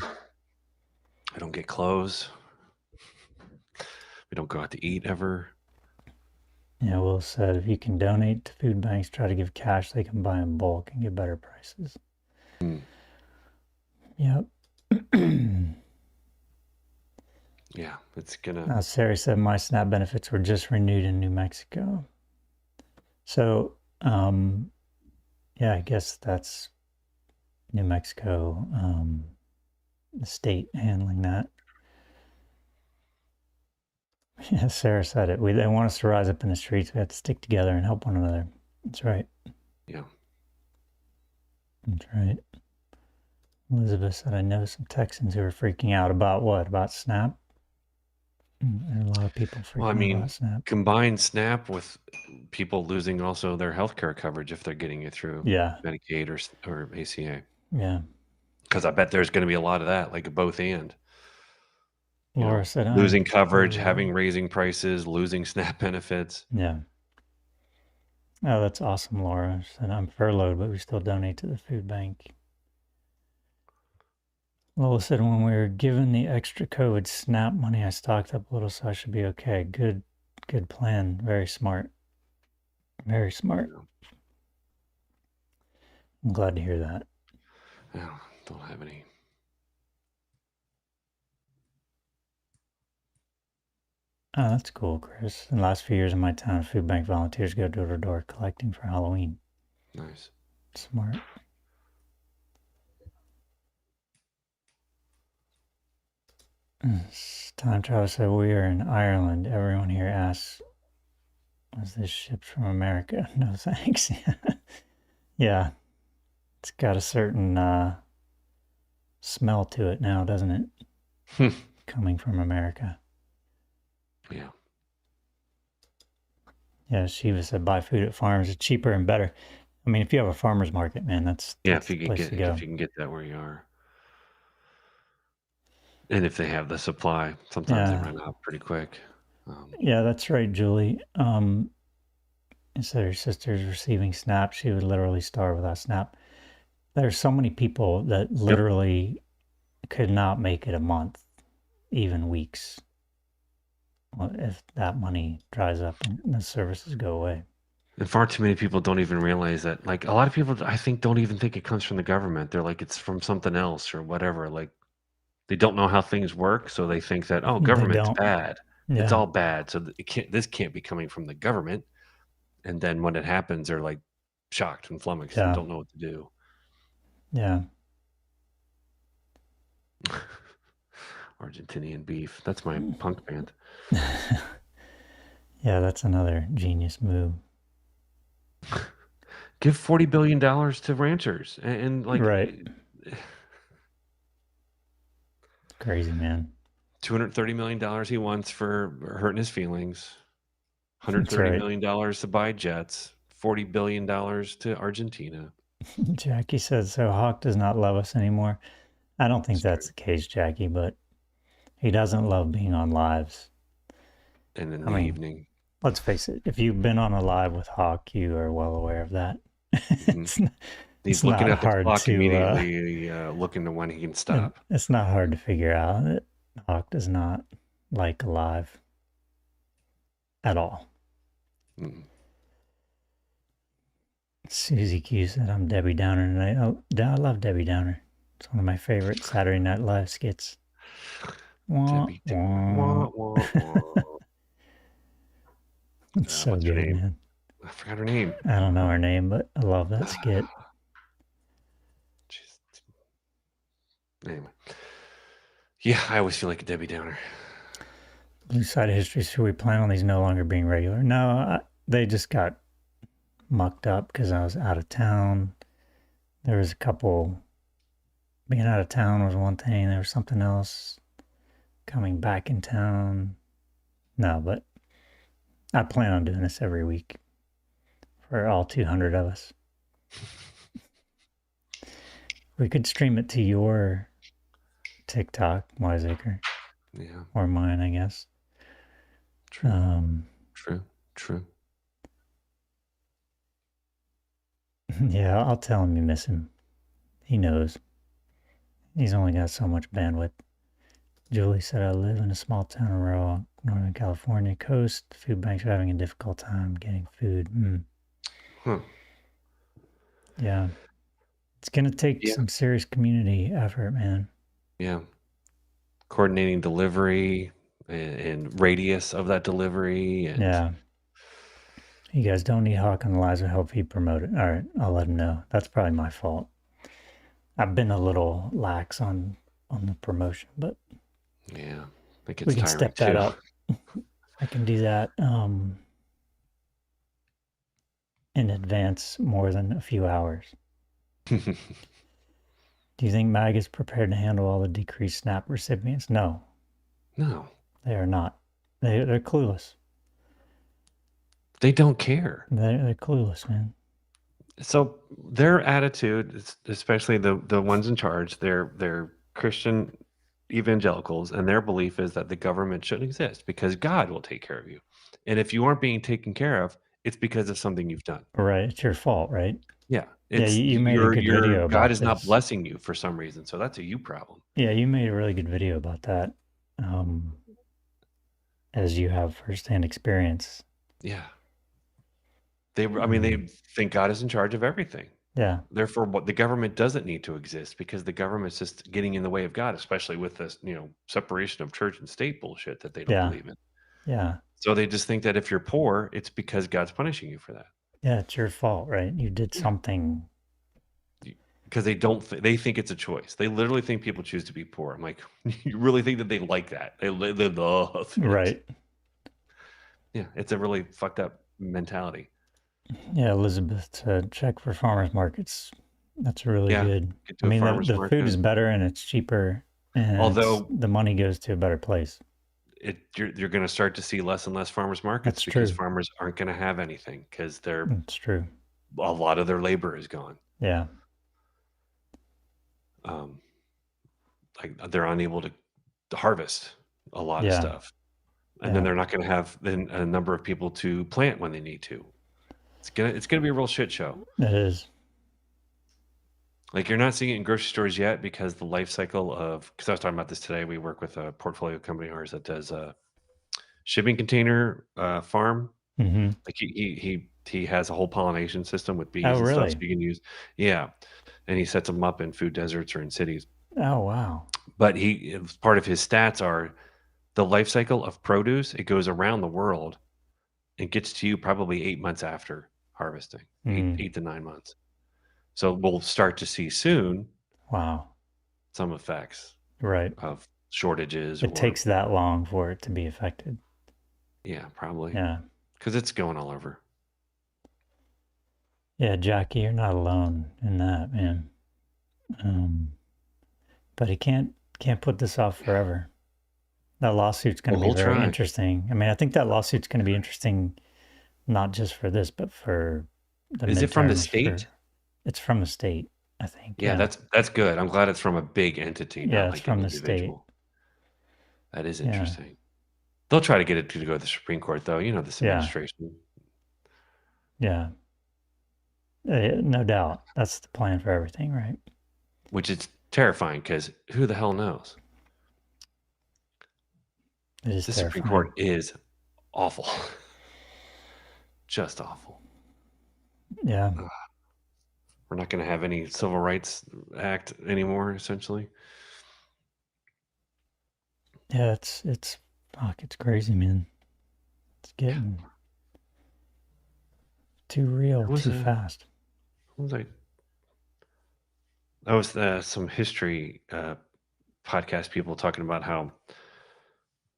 I don't get clothes. We don't go out to eat ever. Yeah, Will said if you can donate to food banks, try to give cash. They can buy in bulk and get better prices. Mm. Yep. Yeah, it's gonna. Sarah said my SNAP benefits were just renewed in New Mexico. So, yeah, I guess that's New Mexico, the state handling that. Yeah, Sarah said it. They want us to rise up in the streets. We have to stick together and help one another. That's right. Yeah. That's right. Elizabeth said, I know some Texans who are freaking out about what? About SNAP? There are a lot of people Well, I freaking out mean, about SNAP. combine SNAP with people losing also their healthcare coverage if they're getting it through Yeah. Medicaid or ACA. Yeah. Because I bet there's going to be a lot of that, like both and. Laura said, I am losing coverage, furloughed. having raising prices, losing SNAP benefits. Yeah. Oh, that's awesome, Laura. She said, I'm furloughed, but we still donate to the food bank. Lola said, when we were given the extra COVID SNAP money, I stocked up a little, so I should be okay. Good plan. Very smart. Very smart. I'm glad to hear that. I don't have any. Oh, that's cool, Chris. In the last few years in my town, food bank volunteers go door to door collecting for Halloween. Nice. Smart. Time travel said, we are in Ireland. Everyone here asks, was this shipped from America? No thanks. Yeah. It's got a certain smell to it now, doesn't it? Coming from America. Yeah. Yeah, Shiva said, buy food at farms. It's cheaper and better. I mean, if you have a farmer's market, man, that's if the place to go. If you can get that where you are. And if they have the supply, sometimes they run out pretty quick. Yeah, that's right, Julie. Instead of her sister's receiving SNAP, she would literally starve without SNAP. There's so many people that literally could not make it a month, even weeks, if that money dries up and the services go away. And far too many people don't even realize that. Like, a lot of people, I think, don't even think it comes from the government. They're like, it's from something else or whatever. Like, they don't know how things work, so they think that, oh, government's bad. Yeah. It's all bad. So this can't be coming from the government. And then when it happens, they're like shocked and flummoxed and don't know what to do. Yeah. Argentinian beef. That's my punk band. Yeah, that's another genius move. Give $40 billion to ranchers and like. Right. Crazy, man. $230 million he wants for hurting his feelings. $130 million to buy jets. $40 billion to Argentina. Jackie says, so Hawk does not love us anymore. I don't think that's the case, Jackie, but he doesn't love being on lives. And in the evening. Let's face it, if you've been on a live with Hawk, you are well aware of that. He's looking at the clock immediately, looking to when he can stop. It's not hard to figure out that Hawk does not like alive at all. Susie Q said, I'm Debbie Downer tonight. Oh, I love Debbie Downer. It's one of my favorite Saturday Night Live skits. Debbie Downer. It's so good, man. I forgot her name. I don't know her name, but I love that skit. Anyway. Yeah, I always feel like a Debbie Downer. Blue Side of History, so we plan on these no longer being regular. No, they just got mucked up because I was out of town. There was a couple, being out of town was one thing. There was something else, coming back in town. No, but I plan on doing this every week for all 200 of us. We could stream it to your TikTok, Wiseacre. Yeah. Or mine, I guess. True. True. Yeah, I'll tell him you miss him. He knows. He's only got so much bandwidth. Julie said, I live in a small town in rural Northern California coast. Food banks are having a difficult time getting food. Yeah. It's going to take some serious community effort, man. Yeah. Coordinating delivery and radius of that delivery. And yeah. You guys don't need Hawk on the Lives to help you promote it. All right, I'll let him know. That's probably my fault. I've been a little lax on the promotion, but yeah, we can step that up. I can do that in advance more than a few hours. Do you think MAG is prepared to handle all the decreased SNAP recipients? No. They are not. They're clueless. They don't care. They're clueless, man. So their attitude, especially the ones in charge, they're Christian evangelicals, and their belief is that the government shouldn't exist because God will take care of you. And if you aren't being taken care of, it's because of something you've done. Right. It's your fault, right? Yeah, Yeah, it's you made a good your video God about is not this. blessing you for some reason, so that's a you problem. Yeah, you made a really good video about that. As you have firsthand experience. Yeah. They think God is in charge of everything. Yeah. Therefore, what the government doesn't need to exist because the government's just getting in the way of God, especially with this, separation of church and state bullshit that they don't Yeah. believe in. Yeah. So they just think that if you're poor, it's because God's punishing you for that. Yeah, it's your fault, right? You did Yeah. something. Because they don't they think it's a choice. They literally think people choose to be poor. I'm like, you really think that they like that? They love it. Right. Yeah, it's a really fucked up mentality. Yeah, Elizabeth said check for farmers markets. That's really Yeah, good. get I to a mean, farmer's the food market. is better and it's cheaper, and Although the money goes to a better place. you're going to start to see less and less farmers markets That's because true. farmers aren't going to have anything because It's true. a lot of their labor is gone. Yeah. Like they're unable to harvest a lot of Yeah. stuff, and then Yeah. they're not going to have then a number of people to plant when they need to. It's gonna be a real shit show. It is. Like you're not seeing it in grocery stores yet because the life cycle of because I was talking about this today. We work with a portfolio company of ours that does a shipping container farm. Mm-hmm. Like he has a whole pollination system with Oh, bees and stuff, so really? you can use. Yeah, and he sets them up in food deserts or in cities. Oh, wow. But part of his stats are the life cycle of produce. It goes around the world and gets to you probably 8 months after harvesting, Mm. 8 to 9 months. So we'll start to see soon Wow. some effects Right. of shortages It or takes that long for it to be affected. yeah, probably. Yeah. Because it's going all over. Yeah, Jackie, you're not alone in that, man. But he can't put this off forever. That lawsuit's going to be We'll very try. interesting. I mean, I think that lawsuit's going to be interesting, not just for this, but for the Is it from the midterms. state? It's from the state, I think. Yeah, that's good. I'm glad it's from a big entity, Yeah, not it's like an from the state. individual. That is Yeah. interesting. They'll try to get it to go to the Supreme Court, though. You know this administration. Yeah. No doubt. That's the plan for everything, right? Which is terrifying because who the hell knows? It is The terrifying. Supreme Court is awful. Just awful. Yeah. We're not going to have any Civil Rights Act anymore, essentially. Yeah, it's crazy, man. It's getting too real, too fast. That was some history podcast people talking about how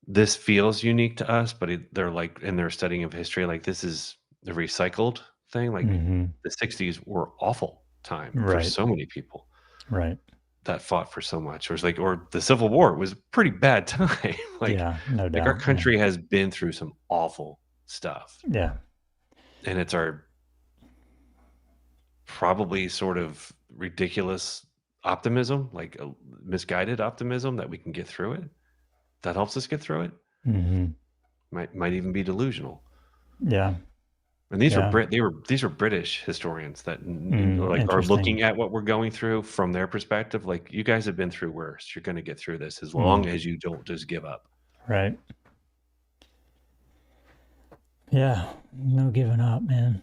this feels unique to us, but they're like in their studying of history, like this is the recycled thing. Like the 60s were awful time for so many people. Right. That fought for so much. Or the Civil War was a pretty bad time. Yeah, no doubt. Like our country has been through some awful stuff. Yeah. And it's our probably sort of ridiculous optimism, like a misguided optimism that we can get through it. That helps us get through it. Might even be delusional. Yeah. And these were British historians that are looking at what we're going through from their perspective. Like, you guys have been through worse. You're going to get through this as long as you don't just give up. Right. Yeah. No giving up, man.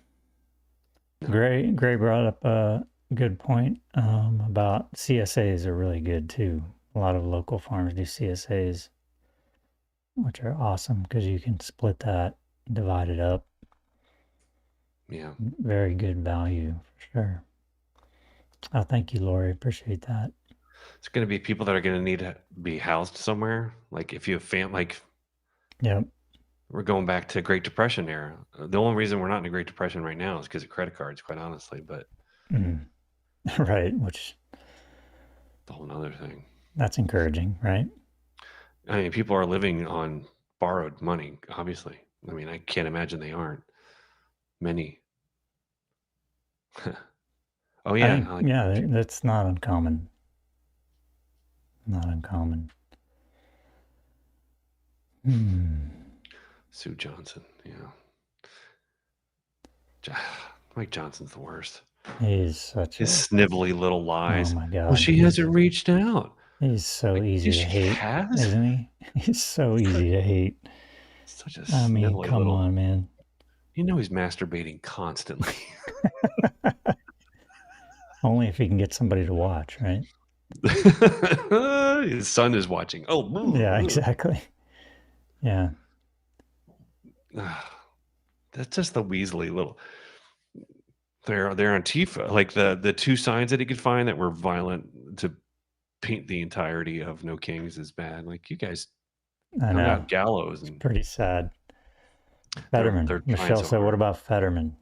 No. Gray brought up a good point about CSAs are really good too. A lot of local farms do CSAs, which are awesome because you can split that, divide it up. Yeah. Very good value for sure. Oh, thank you, Lori. Appreciate that. It's going to be people that are going to need to be housed somewhere. Like if you have yep. We're going back to Great Depression era. The only reason we're not in a Great Depression right now is because of credit cards, quite honestly. But right, which the whole other thing. That's encouraging, right? I mean, people are living on borrowed money, obviously. I mean, I can't imagine they aren't. Many. Oh yeah, that's not uncommon. Not uncommon. Hmm. Sue Johnson. Yeah. Mike Johnson's the worst. He's such His a, snivelly little oh lies. my Well, God. she hasn't reached out. He's so Like, yeah, easy to she hate, has? isn't he? He's so easy to hate. Such a I mean, snivelly come little. on, man. You know he's masturbating constantly. Only if he can get somebody to watch, right? His son is watching. Yeah, Oh, exactly. Yeah. that's just the Weasley little. They're Antifa. Like the two signs that he could find that were violent to paint the entirety of No Kings is bad. Like you guys I hung know. out gallows It's and pretty sad. they're Fetterman. trying Michelle so said, what hard. about Fetterman?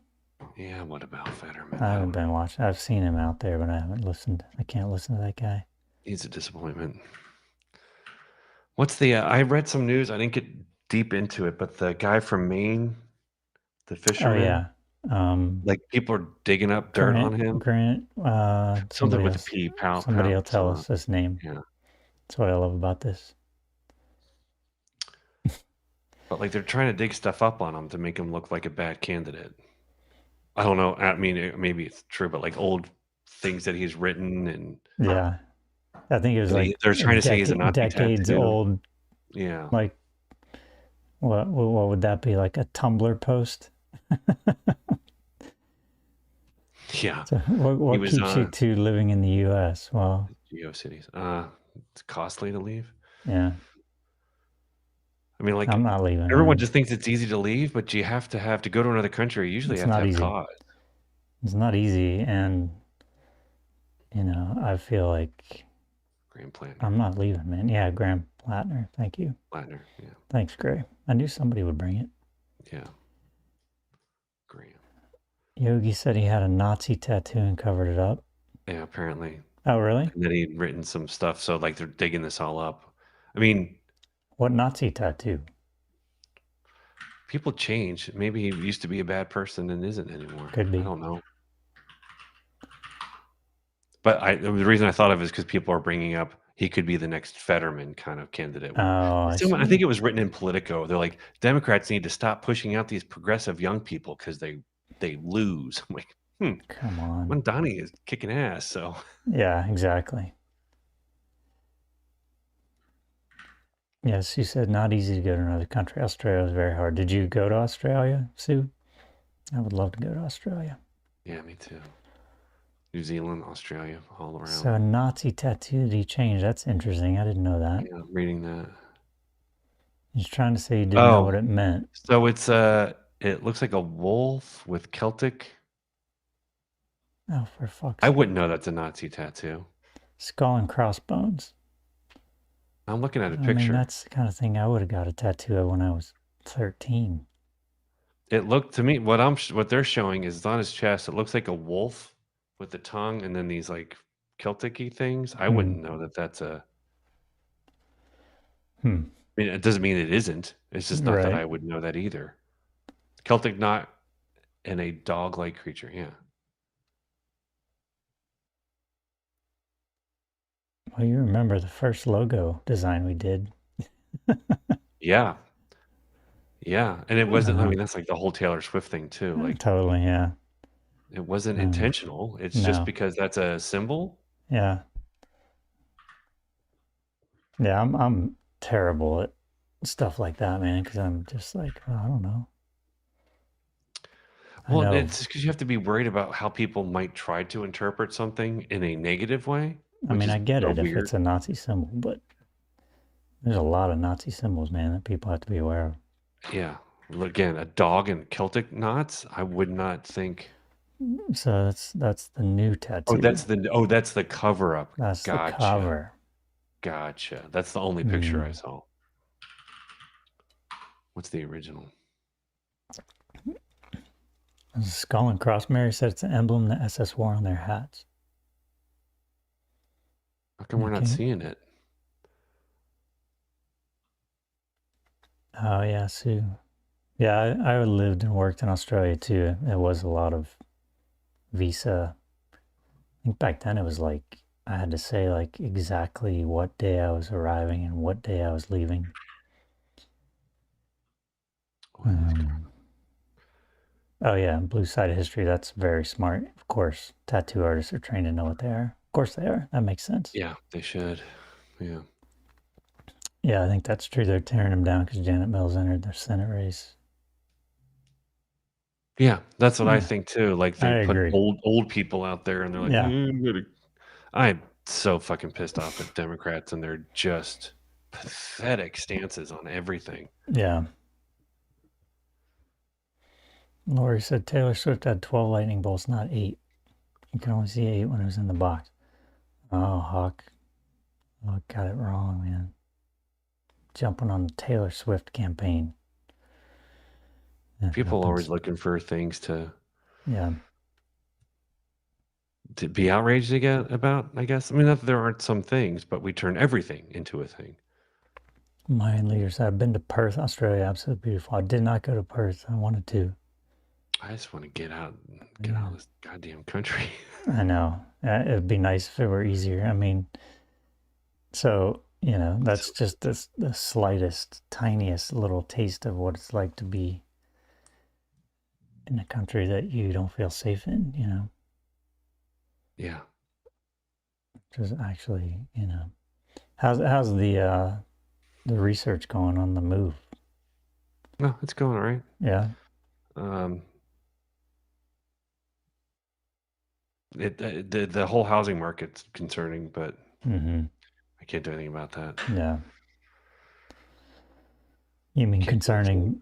Yeah, what about Fetterman? I I haven't don't know. been watching. I've seen him out there, but I haven't listened. I can't listen to that guy. He's a disappointment. What's the I read some news. I didn't get deep into it, but the guy from Maine, the Oh, fisherman, yeah. like people are digging up dirt on him. Grant, Something with a P, somebody will tell something. us his name. Yeah. That's what I love about this. But like they're trying to dig stuff up on him to make him look like a bad candidate. I don't know. I mean, maybe it's true, but like old things that he's written and Yeah. I think it was like they're trying to say he's a Nazi decades tattoo. old. Yeah. Like, what would that be? Like a Tumblr post? Yeah. So He what was keeps you to living in the U.S.? Well, GeoCities. It's costly to leave. yeah. I mean, like I'm not leaving, everyone man. just thinks it's easy to leave, but you have to go to another country. You usually It's have to not have easy. cause. It's not easy, and I feel like Grand Platinum. I'm not leaving, man. Yeah, Graham Plattner. Thank you. Platinum. Yeah. Thanks, Gray. I knew somebody would bring it. Yeah. Graham. Yogi said he had a Nazi tattoo and covered it up. Yeah, apparently. Oh, really? And then he'd written some stuff, so like they're digging this all up. I mean, what Nazi tattoo? People change. Maybe he used to be a bad person and isn't anymore. Could be. I don't know. But the reason I thought of it is because people are bringing up he could be the next Fetterman kind of candidate. Oh, I see. I think it was written in Politico. They're like, Democrats need to stop pushing out these progressive young people because they lose. I'm like, come on. When Donnie is kicking ass, so yeah, exactly. Yes, you said not easy to go to another country. Australia was very hard. Did you go to Australia, Sue? I would love to go to Australia. Yeah, me too. New Zealand, Australia, all around. So a Nazi tattoo did he change? That's interesting. I didn't know that. Yeah, I'm reading that. He's trying to say he didn't know what it meant. So it's it looks like a wolf with Celtic. Oh, for fuck's I sake. wouldn't know that's a Nazi tattoo. Skull and crossbones. I'm looking at a I picture. mean, that's the kind of thing I would have got a tattoo of when I was 13. It looked to me what they're showing is on his chest. It looks like a wolf with the tongue and then these like Celtic-y things. I wouldn't know that that's a. I mean, it doesn't mean it isn't. It's just not that I would know that either. Celtic knot and a dog-like creature. Yeah. Well, you remember the first logo design we did. Yeah. Yeah. And it wasn't, I mean, that's like the whole Taylor Swift thing too. Like totally, yeah. It wasn't intentional. It's just because that's a symbol. Yeah. Yeah, I'm terrible at stuff like that, man, because I'm just like, oh, I don't know. Well, it's because you have to be worried about how people might try to interpret something in a negative way. I mean, I get it if it's a Nazi symbol, but there's a lot of Nazi symbols, man, that people have to be aware of. Yeah. Again, a dog and Celtic knots, I would not think. So that's the new tattoo. That's the cover up. That's the cover. Gotcha. That's the only picture I saw. What's the original? Skull and cross. Mary said it's an emblem the SS wore on their hats. How come we're not seeing it? Oh, yeah, Sue. Yeah, I lived and worked in Australia too. It was a lot of visa. I think back then it was like I had to say like exactly what day I was arriving and what day I was leaving. What is going Um, oh yeah, blue side of history. That's very smart. Of course, tattoo artists are trained to know what they are. Of course they are. That makes sense. Yeah, they should. Yeah. Yeah, I think that's true. They're tearing them down because Janet Mills entered their Senate race. Yeah, that's what I Yeah, think too. Like I they put agree. old people out there and they're like, Yeah, I'm so fucking pissed off at Democrats and their just pathetic stances on everything. yeah. Lori said Taylor Swift had 12 lightning bolts, not 8. You can only see 8 when it was in the box. Oh, Hawk. Oh, got it wrong, man. Jumping on the Taylor Swift campaign. That People are always happens. looking for things Yeah. to be outraged again about, I guess. I mean, not that there aren't some things, but we turn everything into a thing. Mayan leader said, I've been to Perth, Australia. Absolutely beautiful. I did not go to Perth. I wanted to. I just want to get out Yeah. of this goddamn country. I know. It'd be nice if it were easier. I mean, so, that's So, just the slightest, tiniest little taste of what it's like to be in a country that you don't feel safe in. yeah. Just actually, how's the research going on the move? No, it's going all right. Yeah. Um, the whole housing market's concerning, but Mm-hmm. I can't do anything about that. Yeah. You mean Can't do anything.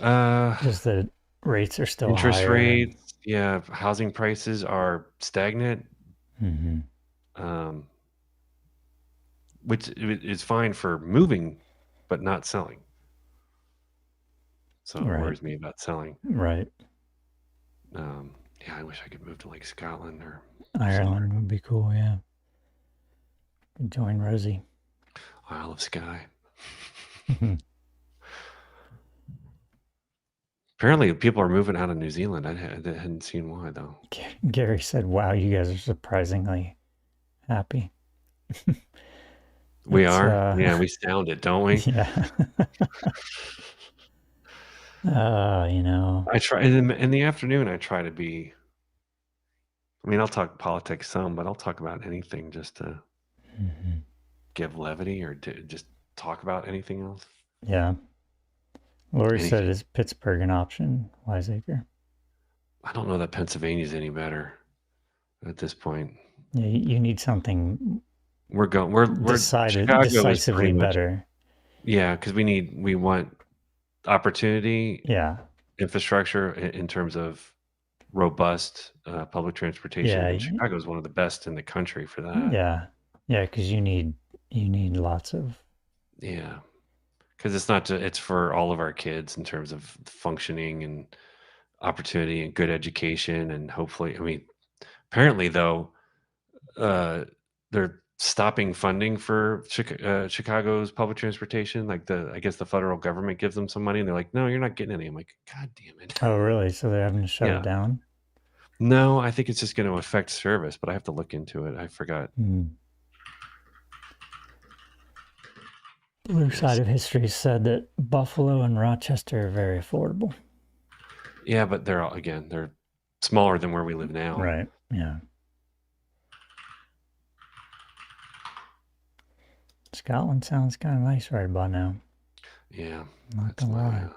concerning just that rates are still Interest higher and rates, yeah, housing prices are stagnant, mm-hmm. um, which is fine for moving, but not selling. So it Right. worries me about selling. Right. Yeah, I wish I could move to like Scotland or somewhere. Ireland would be cool, yeah. Could join Rosie. Isle of Skye. Apparently, people are moving out of New Zealand. I hadn't seen why though. Gary said, wow, you guys are surprisingly happy. We It's are, yeah, we sound it, don't we? yeah. I try in the afternoon. I try to be. I mean, I'll talk politics some, but I'll talk about anything just to mm-hmm. give levity or to just talk about anything else. Yeah. Lori said, Anything. is Pittsburgh an option, Wiseacre? I don't know that Pennsylvania's any better at this point. Yeah, you need something We're going. We're Chicago is pretty decisively much, better. yeah, because we want opportunity, Yeah. infrastructure in terms of robust public transportation, Yeah. and Chicago is one of the best in the country for that. Yeah. Yeah, because you need lots of Yeah, because it's not just, it's for all of our kids in terms of functioning and opportunity and good education, and hopefully, I mean, apparently though, they're stopping funding for Chicago's public transportation. Like I guess the federal government gives them some money, and they're like, "No, you're not getting any." I'm like, "God damn it!" Oh, really? So they're having to shut it Yeah, down? no, I think it's just going to affect service, but I have to look into it. I forgot. Mm. Blue Yes. side of history said that Buffalo and Rochester are very affordable. Yeah, but they're smaller than where we live now. Right. Yeah. Scotland sounds kind of nice right about now. Yeah, Not that's gonna my. lie.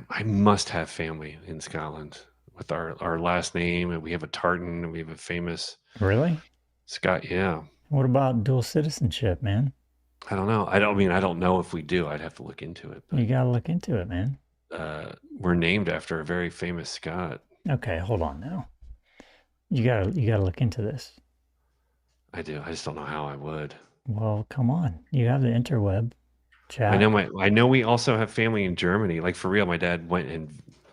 I must have family in Scotland with our last name, and we have a tartan, and we have a famous Really? Scott. Yeah, What about dual citizenship, man? I don't know. I don't know if we do. I'd have to look into it, but You gotta look into it, man. we're named after a very famous Scot. Okay, hold on now. You gotta look into this. I do. I just don't know how I would. Well, come on. You have the interweb I chat. know I know we also have family in Germany. Like for real, my dad went and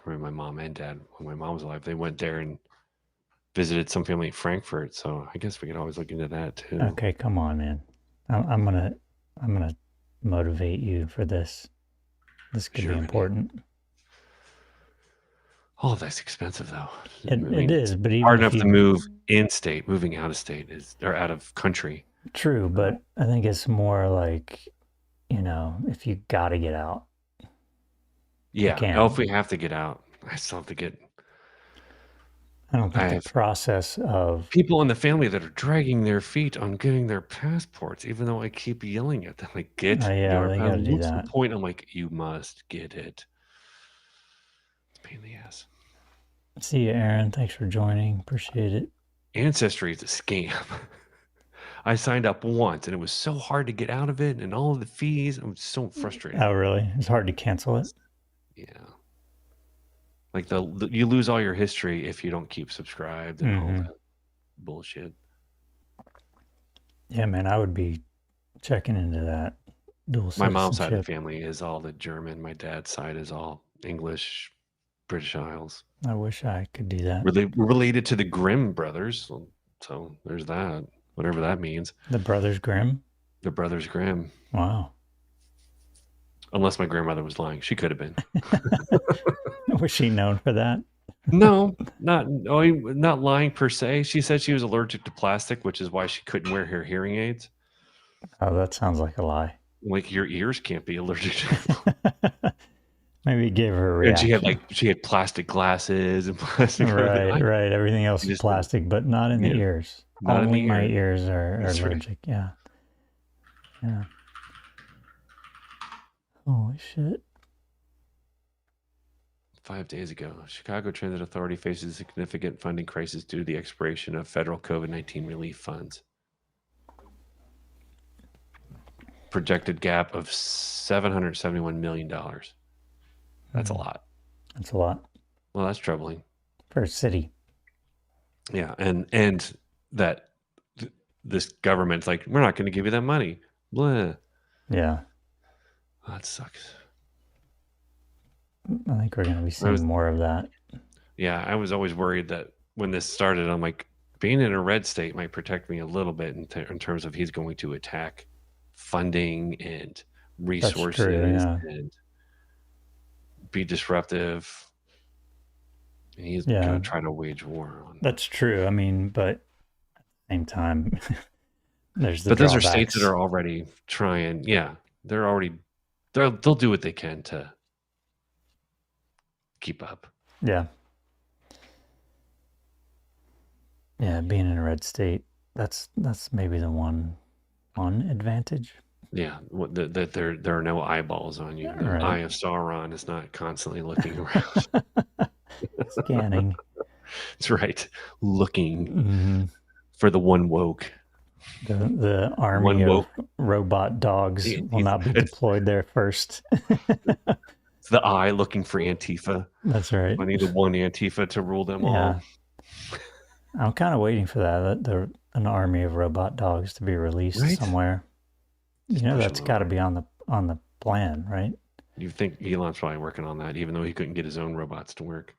or my mom and dad when my mom was alive, they went there and visited some family in Frankfurt. So I guess we could always look into that too. Okay, come on, man. I'm gonna motivate you for this. This could be Germany. important. Oh, that's expensive though. I It mean, it's is, but even hard if enough to you move in state. Moving out of state is or out of country. true, Uh, but I think it's more like, if you gotta get out, I Yeah. Oh, can't. if we have to get out, I still have to get. I don't I think the have process of people in the family that are dragging their feet on getting their passports, even though I keep yelling at them, like, "Get yeah, your they got to do what's the that. point?" I'm like, "You must get it." It's a pain in the ass. See you, Aaron. Thanks for joining. Appreciate it. Ancestry is a scam. I signed up once, and it was so hard to get out of it, and all of the fees. I'm so frustrated. Oh, really? It's hard to cancel it. Yeah, like you lose all your history if you don't keep subscribed and all that bullshit. Yeah, man, I would be checking into that dual My mom's side of the citizenship. family is all the German. My dad's side is all English, British Isles. I wish I could do that. We're related to the Grimm brothers, so there's that. Whatever that means. The Brothers Grimm? The Brothers Grimm. Wow. Unless my grandmother was lying. She could have been. Was she known for that? No, not lying per se. She said she was allergic to plastic, which is why she couldn't wear her hearing aids. Oh, that sounds like a lie. Like your ears can't be allergic to. Maybe it gave her a reaction. And she had plastic glasses and plastic. Right. Everything else is plastic, but not in the ears. Not Only in the my ears are allergic. Right. Yeah. Holy shit. 5 days ago, Chicago Transit Authority faces a significant funding crisis due to the expiration of federal COVID-19 relief funds. Projected gap of $771 million. That's a lot. That's a lot. Well, that's troubling. For a city. Yeah, and that this government's like, we're not going to give you that money. Blah. Yeah. Oh, that sucks. I think we're going to be seeing more of that. Yeah, I was always worried that when this started, I'm like, being in a red state might protect me a little bit in terms of he's going to attack funding and resources and be disruptive. And he's going to try to wage war on. That's true. I mean, but at the same time, there's the But drawbacks. Those are states that are already trying. Yeah, they'll do what they can to keep up. Yeah. Yeah, being in a red state, that's maybe the one advantage. Yeah, that there are no eyeballs on you. The eye of Sauron is not constantly looking around. Scanning. That's right. Looking for the one woke. The army of robot dogs will not be deployed there first. It's the eye looking for Antifa. That's right. I need the one Antifa to rule them all. I'm kind of waiting for that. An army of robot dogs to be released somewhere. That's got to be on the plan, right? You think Elon's probably working on that, even though he couldn't get his own robots to work.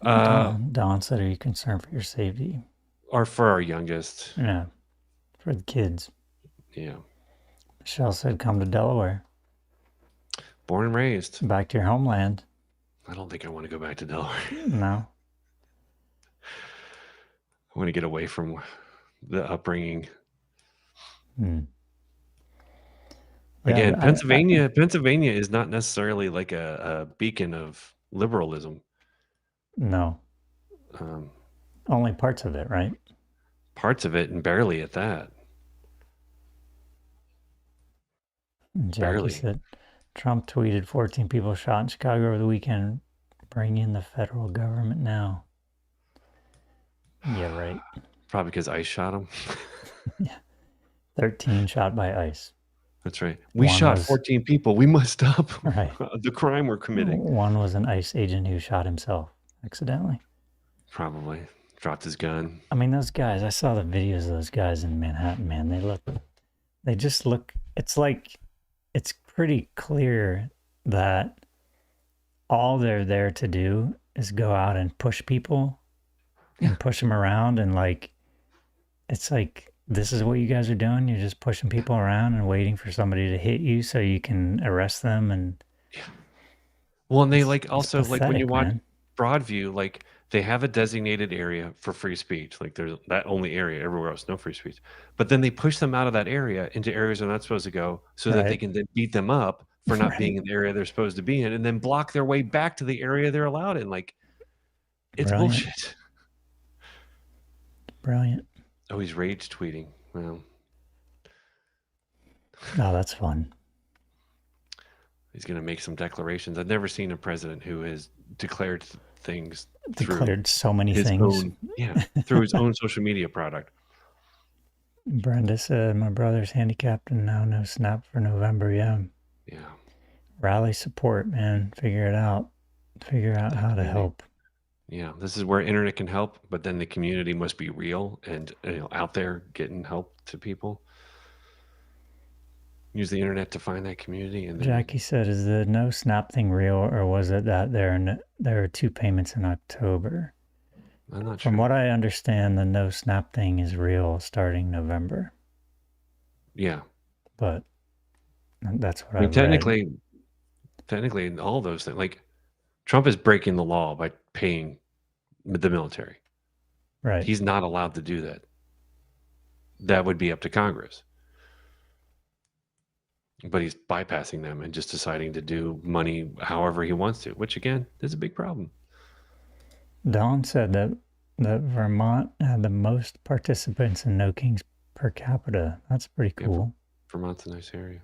Don said, "Are you concerned for your safety?" Or for our youngest? Yeah, for the kids. Yeah. Michelle said, "Come to Delaware." Born and raised. Back to your homeland. I don't think I want to go back to Delaware. No. I want to get away from the upbringing. Again, Pennsylvania is not necessarily like a beacon of liberalism. No. Only parts of it, right? Parts of it, and barely at that. Jackie said, Trump tweeted 14 people shot in Chicago over the weekend. Bring in the federal government now. Yeah, right. Probably because ICE shot him. Yeah. 13 shot by ICE. That's right. We shot 14 people. We must stop the crime we're committing. One was an ICE agent who shot himself accidentally. Probably. Dropped his gun. I mean, those guys, I saw the videos of those guys in Manhattan, man. They just look, it's like, it's pretty clear that all they're there to do is go out and push people and push them around. And like, it's like, this is what you guys are doing. You're just pushing people around and waiting for somebody to hit you so you can arrest them. And well, and they also pathetic, like when you watch Broadview, like they have a designated area for free speech. Like there's that only area, everywhere else, no free speech. But then they push them out of that area into areas they're not supposed to go so that they can then beat them up for not being Right. in the area they're supposed to be in, and then block their way back to the area they're allowed in. Like, it's Brilliant. bullshit. Brilliant. Oh, he's rage tweeting. Well, Oh, that's fun. he's going to make some declarations. I've never seen a president who has declared things through Declared so many his things. own, through his own social media product. Brenda said, my brother's handicapped and now no SNAP for November. Yeah. Yeah. Rally support, man. Figure it out. Figure out how to help. Yeah, this is where internet can help, but then the community must be real and out there getting help to people. Use the internet to find that community. And then, Jackie said, is the no SNAP thing real, or was it that there are 2 payments in October? I'm not From sure. what I understand, the no SNAP thing is real starting November. Yeah. But that's what I mean, I've technically, all those things, like Trump is breaking the law by paying the military. Right. He's not allowed to do that. That would be up to Congress. But he's bypassing them and just deciding to do money however he wants to, which again is a big problem. Don said that Vermont had the most participants in No Kings per capita. That's pretty cool. Vermont's a nice area.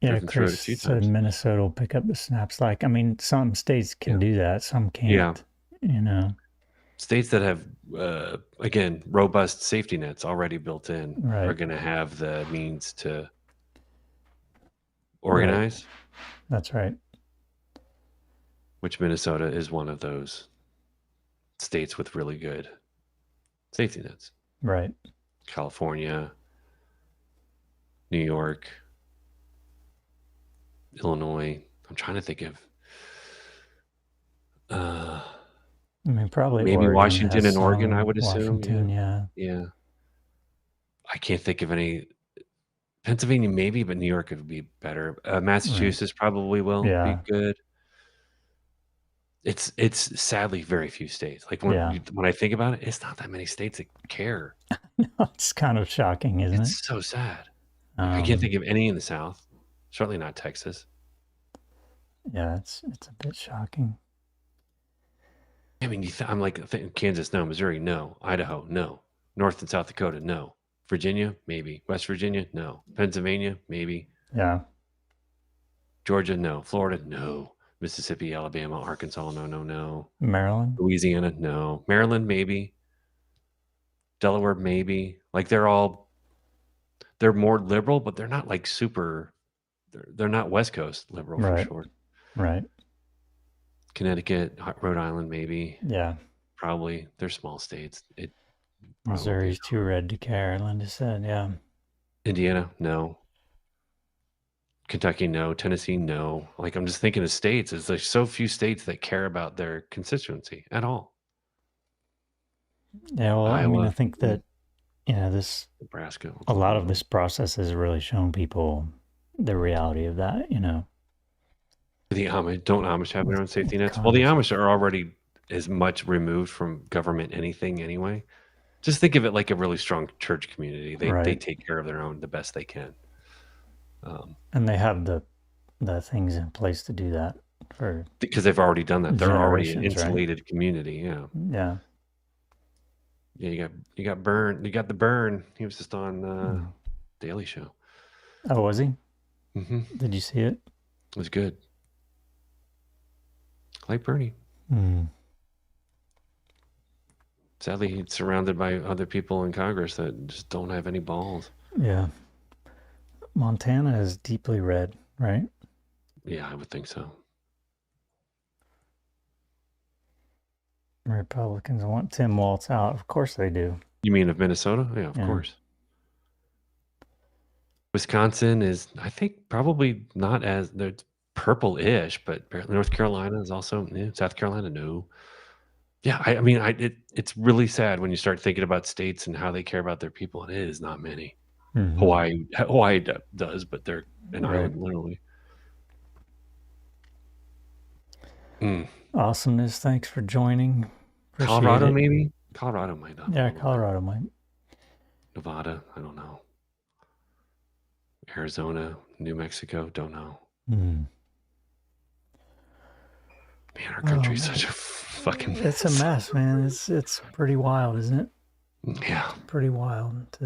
Yeah, Chris said Minnesota will pick up the snaps. Like, I mean, some states can do that, some can't. Yeah. States that have, again, robust safety nets already built in are going to have the means to organize. Right. That's right. Which Minnesota is one of those states with really good safety nets. Right. California, New York, Illinois. I'm trying to think of. I mean, probably maybe Oregon Washington and Oregon, I would assume. Washington, yeah. I can't think of any. Pennsylvania, maybe, but New York would be better. Massachusetts probably will be good. It's sadly very few states. Like when I think about it, it's not that many states that care. No, it's kind of shocking, isn't it? It's so sad. I can't think of any in the South. Certainly not Texas. Yeah, it's a bit shocking. I mean, I'm like Kansas, no. Missouri, no. Idaho, no. North and South Dakota, no. Virginia, maybe. West Virginia, no. Pennsylvania, maybe. Yeah. Georgia, no. Florida, no. Mississippi, Alabama, Arkansas, no. Maryland? Louisiana, no. Maryland, maybe. Delaware, maybe. Like they're more liberal, but they're not like super. They're not West Coast liberal for sure. Right. Connecticut, Rhode Island, maybe. Yeah. Probably. They're small states. Missouri's too red to care, Linda said, yeah. Indiana, no. Kentucky, no. Tennessee, no. Like, I'm just thinking of states. It's like so few states that care about their constituency at all. Yeah, well, Iowa, I mean, I think that, this Nebraska. A lot of this process has really shown people the reality of that, The Amish, don't Amish have their own safety nets? Well, the Amish are already as much removed from government anything anyway. Just think of it like a really strong church community. They take care of their own the best they can. And they have the things in place to do that because they've already done that. They're already an insulated community. Yeah. Yeah, you got Byrne. You got the Byrne. He was just on Daily Show. Oh, was he? Mm-hmm. Did you see it? It was good. Like Bernie. Sadly, he's surrounded by other people in Congress that just don't have any balls. Yeah. Montana is deeply red, right? Yeah, I would think so. Republicans want Tim Walz out. Of course they do. You mean of Minnesota? Yeah, of course. Wisconsin is, I think, probably not as, they're purple-ish, but North Carolina is also, South Carolina, no. Yeah, I mean, it's really sad when you start thinking about states and how they care about their people. It is not many. Mm-hmm. Hawaii does, but they're an island, literally. Awesomeness, thanks for joining. Appreciate Colorado, maybe? Colorado might not. Yeah, Colorado might. Nevada, I don't know. Arizona, New Mexico, don't know. Mm. Man, our Oh country's man, such a fucking it's a mess. mess, man. It's pretty wild, isn't it? Yeah. Pretty wild.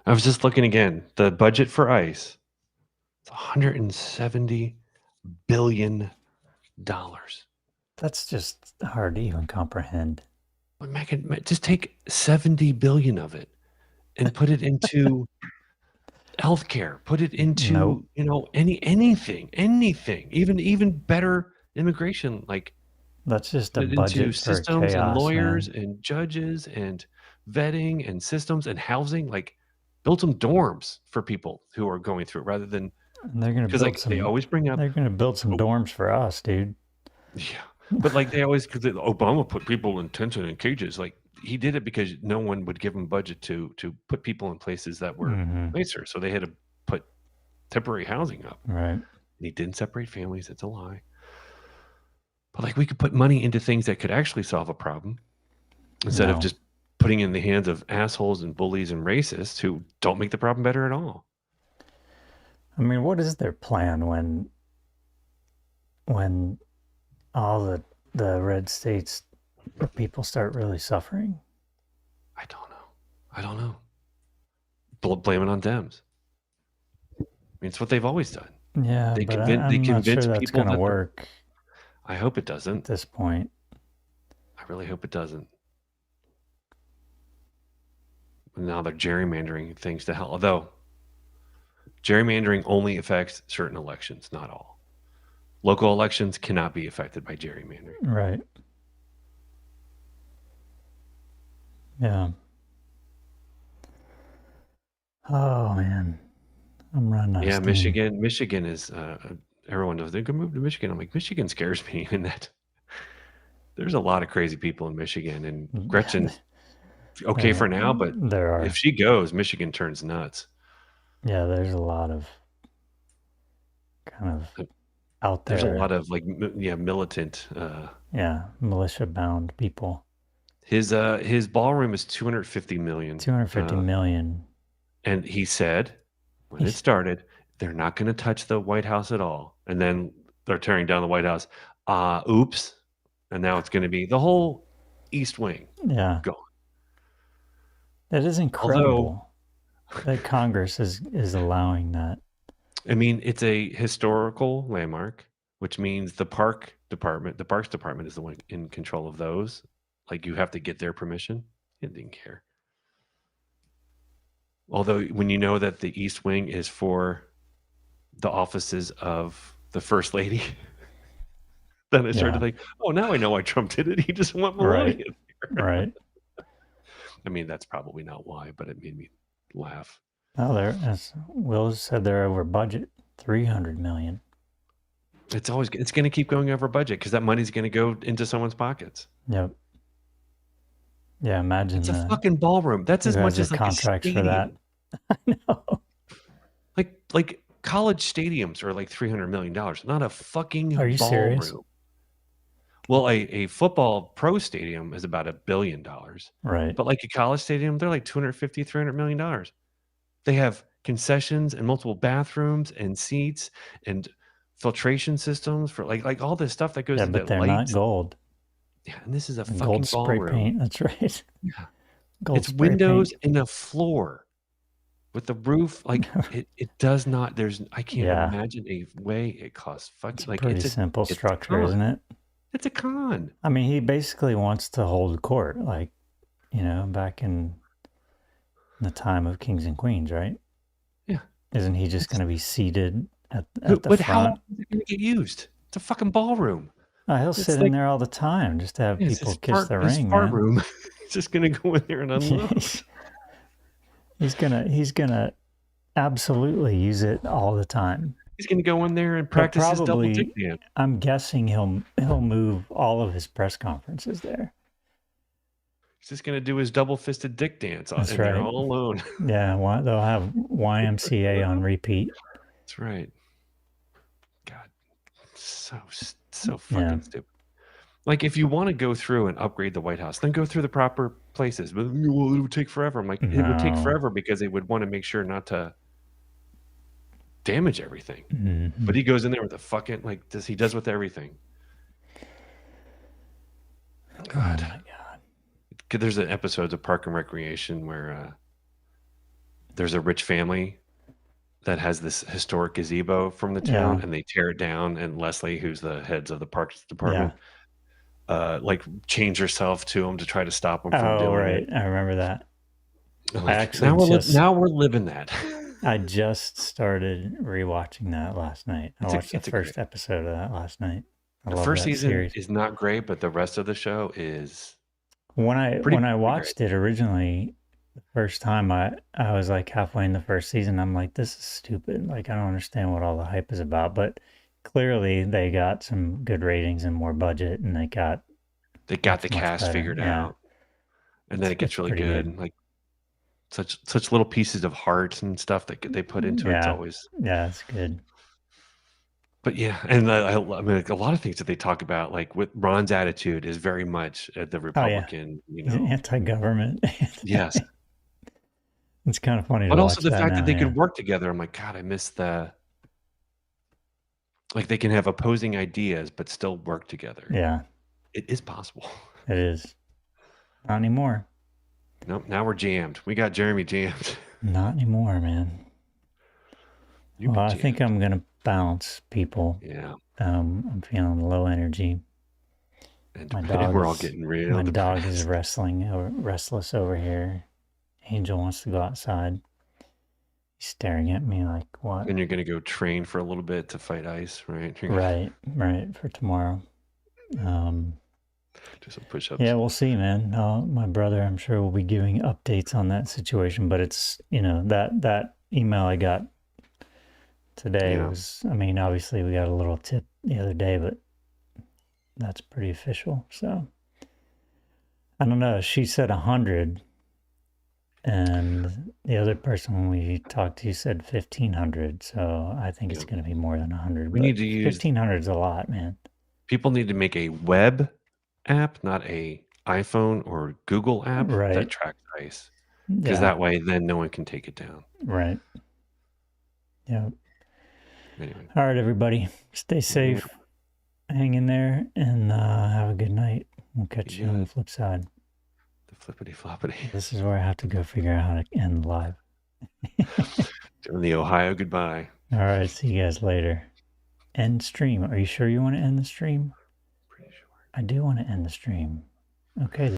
I was just looking again. The budget for ICE, it's $170 billion. That's just hard to even comprehend. Just take 70 billion of it and put it into healthcare. Put it Nope. into, anything, even better immigration. Like That's just put a it into budget for systems and chaos, lawyers man. and judges and vetting and systems and housing. Like build some dorms for people who are going through it rather than And they're gonna because build like they some. always bring up, They're gonna build some oh, dorms for us, dude. yeah, but like they always because Obama put people in tents and in cages. Like he did it because no one would give him budget to put people in places that were nicer, so they had to put temporary housing up. Right. And he didn't separate families. It's a lie. But like we could put money into things that could actually solve a problem instead of just putting in the hands of assholes and bullies and racists who don't make the problem better at all. I mean, what is their plan when all the red states people start really suffering? I don't know. Blame it on Dems. I mean, it's what they've always done. Yeah, They but I'm not sure that's going to work. I hope it doesn't. At this point. I really hope it doesn't. Now they're gerrymandering things to hell. Although gerrymandering only affects certain elections, not all. Local elections cannot be affected by gerrymandering. Right. Yeah. Oh man, I'm running out of steam. Michigan is everyone knows they're gonna move to Michigan. I'm like, Michigan scares me in that there's a lot of crazy people in Michigan, and Gretchen's okay for now, but if she goes, Michigan turns nuts. Yeah, there's a lot of kind of out there. There's a lot of like militant militia bound people. His ballroom is 250 million. 250 million. And he said when it started, they're not going to touch the White House at all. And then they're tearing down the White House. Oops. And now it's going to be the whole East Wing. Yeah. Gone. That is incredible that Congress is allowing that. I mean, it's a historical landmark, which means the Parks Department is the one in control of those. Like you have to get their permission. They didn't care. Although when you know that the East Wing is for the offices of the First Lady, then I started to think, oh, now I know why Trump did it. He just want Melania there. Right. I mean, that's probably not why, but it made me laugh. Oh, as Will said, they're over budget, $300 million. It's going to keep going over budget because that money's going to go into someone's pockets. Yep. Yeah, imagine it's a fucking ballroom. That's as much as like contracts for that. I know. Like college stadiums are like $300 million, not a fucking Are you ballroom. Serious? Well, a football pro stadium is about $1 billion. Right. But like a college stadium, they're like $250-300 million. They have concessions and multiple bathrooms and seats and filtration systems for like all this stuff that goes into but they're lights. Not gold. Yeah, and this is a fucking gold spray ballroom. Paint. That's right. Yeah. Gold it's windows and a floor with the roof. Like it does not. I can't imagine a way it costs fucking like pretty simple structure, isn't it? It's a con. I mean, he basically wants to hold court, like back in the time of kings and queens, right? Yeah. Isn't he just going to be seated at the front? How is it going to get used? It's a fucking ballroom. Oh, he'll sit in there all the time just to have people kiss the ring. His room. He's just gonna go in there and unload. he's gonna absolutely use it all the time. He's gonna go in there and practice his double dick dance. I'm guessing he'll move all of his press conferences there. He's just gonna do his double fisted dick dance there all alone. Yeah, they'll have YMCA on repeat. That's right. God, so fucking stupid. Like, if you want to go through and upgrade the White House, then go through the proper places. But it would take forever. I'm like, it would take forever because they would want to make sure not to damage everything. Mm-hmm. But he goes in there with a fucking like this. He does with everything. Oh God, my God. there's an episode of Park and Recreation where there's a rich family that has this historic gazebo from the town, Yeah. and they tear it down. And Leslie, who's the heads of the parks Yeah. department, like change herself to him to try to stop him from Oh, doing it. right. I remember that. I Like actually just now we're living that. I just started rewatching that last night. I watched the It's a great. first episode of that last night. I The love first that season series. is not great, but the rest of the show is When I pretty great. watched it originally, the first time I was like halfway in the first season. I'm like, this is stupid. Like I don't understand what all the hype is about. But clearly they got some good ratings and more budget, and they got They got the much cast better. figured Yeah, out, and then it it's gets really pretty good. good. Like such little pieces of heart and stuff that they put into it. It's Yeah, always. yeah, it's good. But yeah, and I mean, like, a lot of things that they talk about, like with Ron's attitude, is very much the Oh yeah, Republican. he's anti-government. Yes, It's kind of funny to but also watch the that fact that now. they Yeah, could work together. I'm like, God, I miss the like they can have opposing ideas but still work together. yeah, It is possible. it is. Not anymore. Nope, now we're jammed. We got Jeremy jammed. Not anymore, man. You Well, be I think jammed. I'm gonna bounce, people. Yeah, I'm feeling low energy. and My dog we're all is getting real restless depressed. over here. Angel wants to go outside. He's staring at me like, what? And you're gonna go train for a little bit to fight ice, right? You're Right, for tomorrow. gonna do some push-ups. Yeah, we'll see, man. My brother, I'm sure, will be giving updates on that situation. But it's that email I got today Yeah, was. I mean, obviously we got a little tip the other day, but that's pretty official. So I don't know. She said 100, and the other person we talked to said 1,500. So I think it's yeah. going to be more than 100. We But need to use 1,500 is a lot, man. people need to make a web app, not a iPhone or Google app that Right. tracks ice, because Yeah. that way then no one can take it down. Right. Yeah. Anyway, All right, everybody. Stay safe. Hang in there and have a good night. We'll catch you on the flip side. the flippity floppity. This is where I have to go figure out how to end live. Doing the Ohio goodbye. All right. See you guys later. End stream. Are you sure you want to end the stream? Pretty sure. I do want to end the stream. Okay.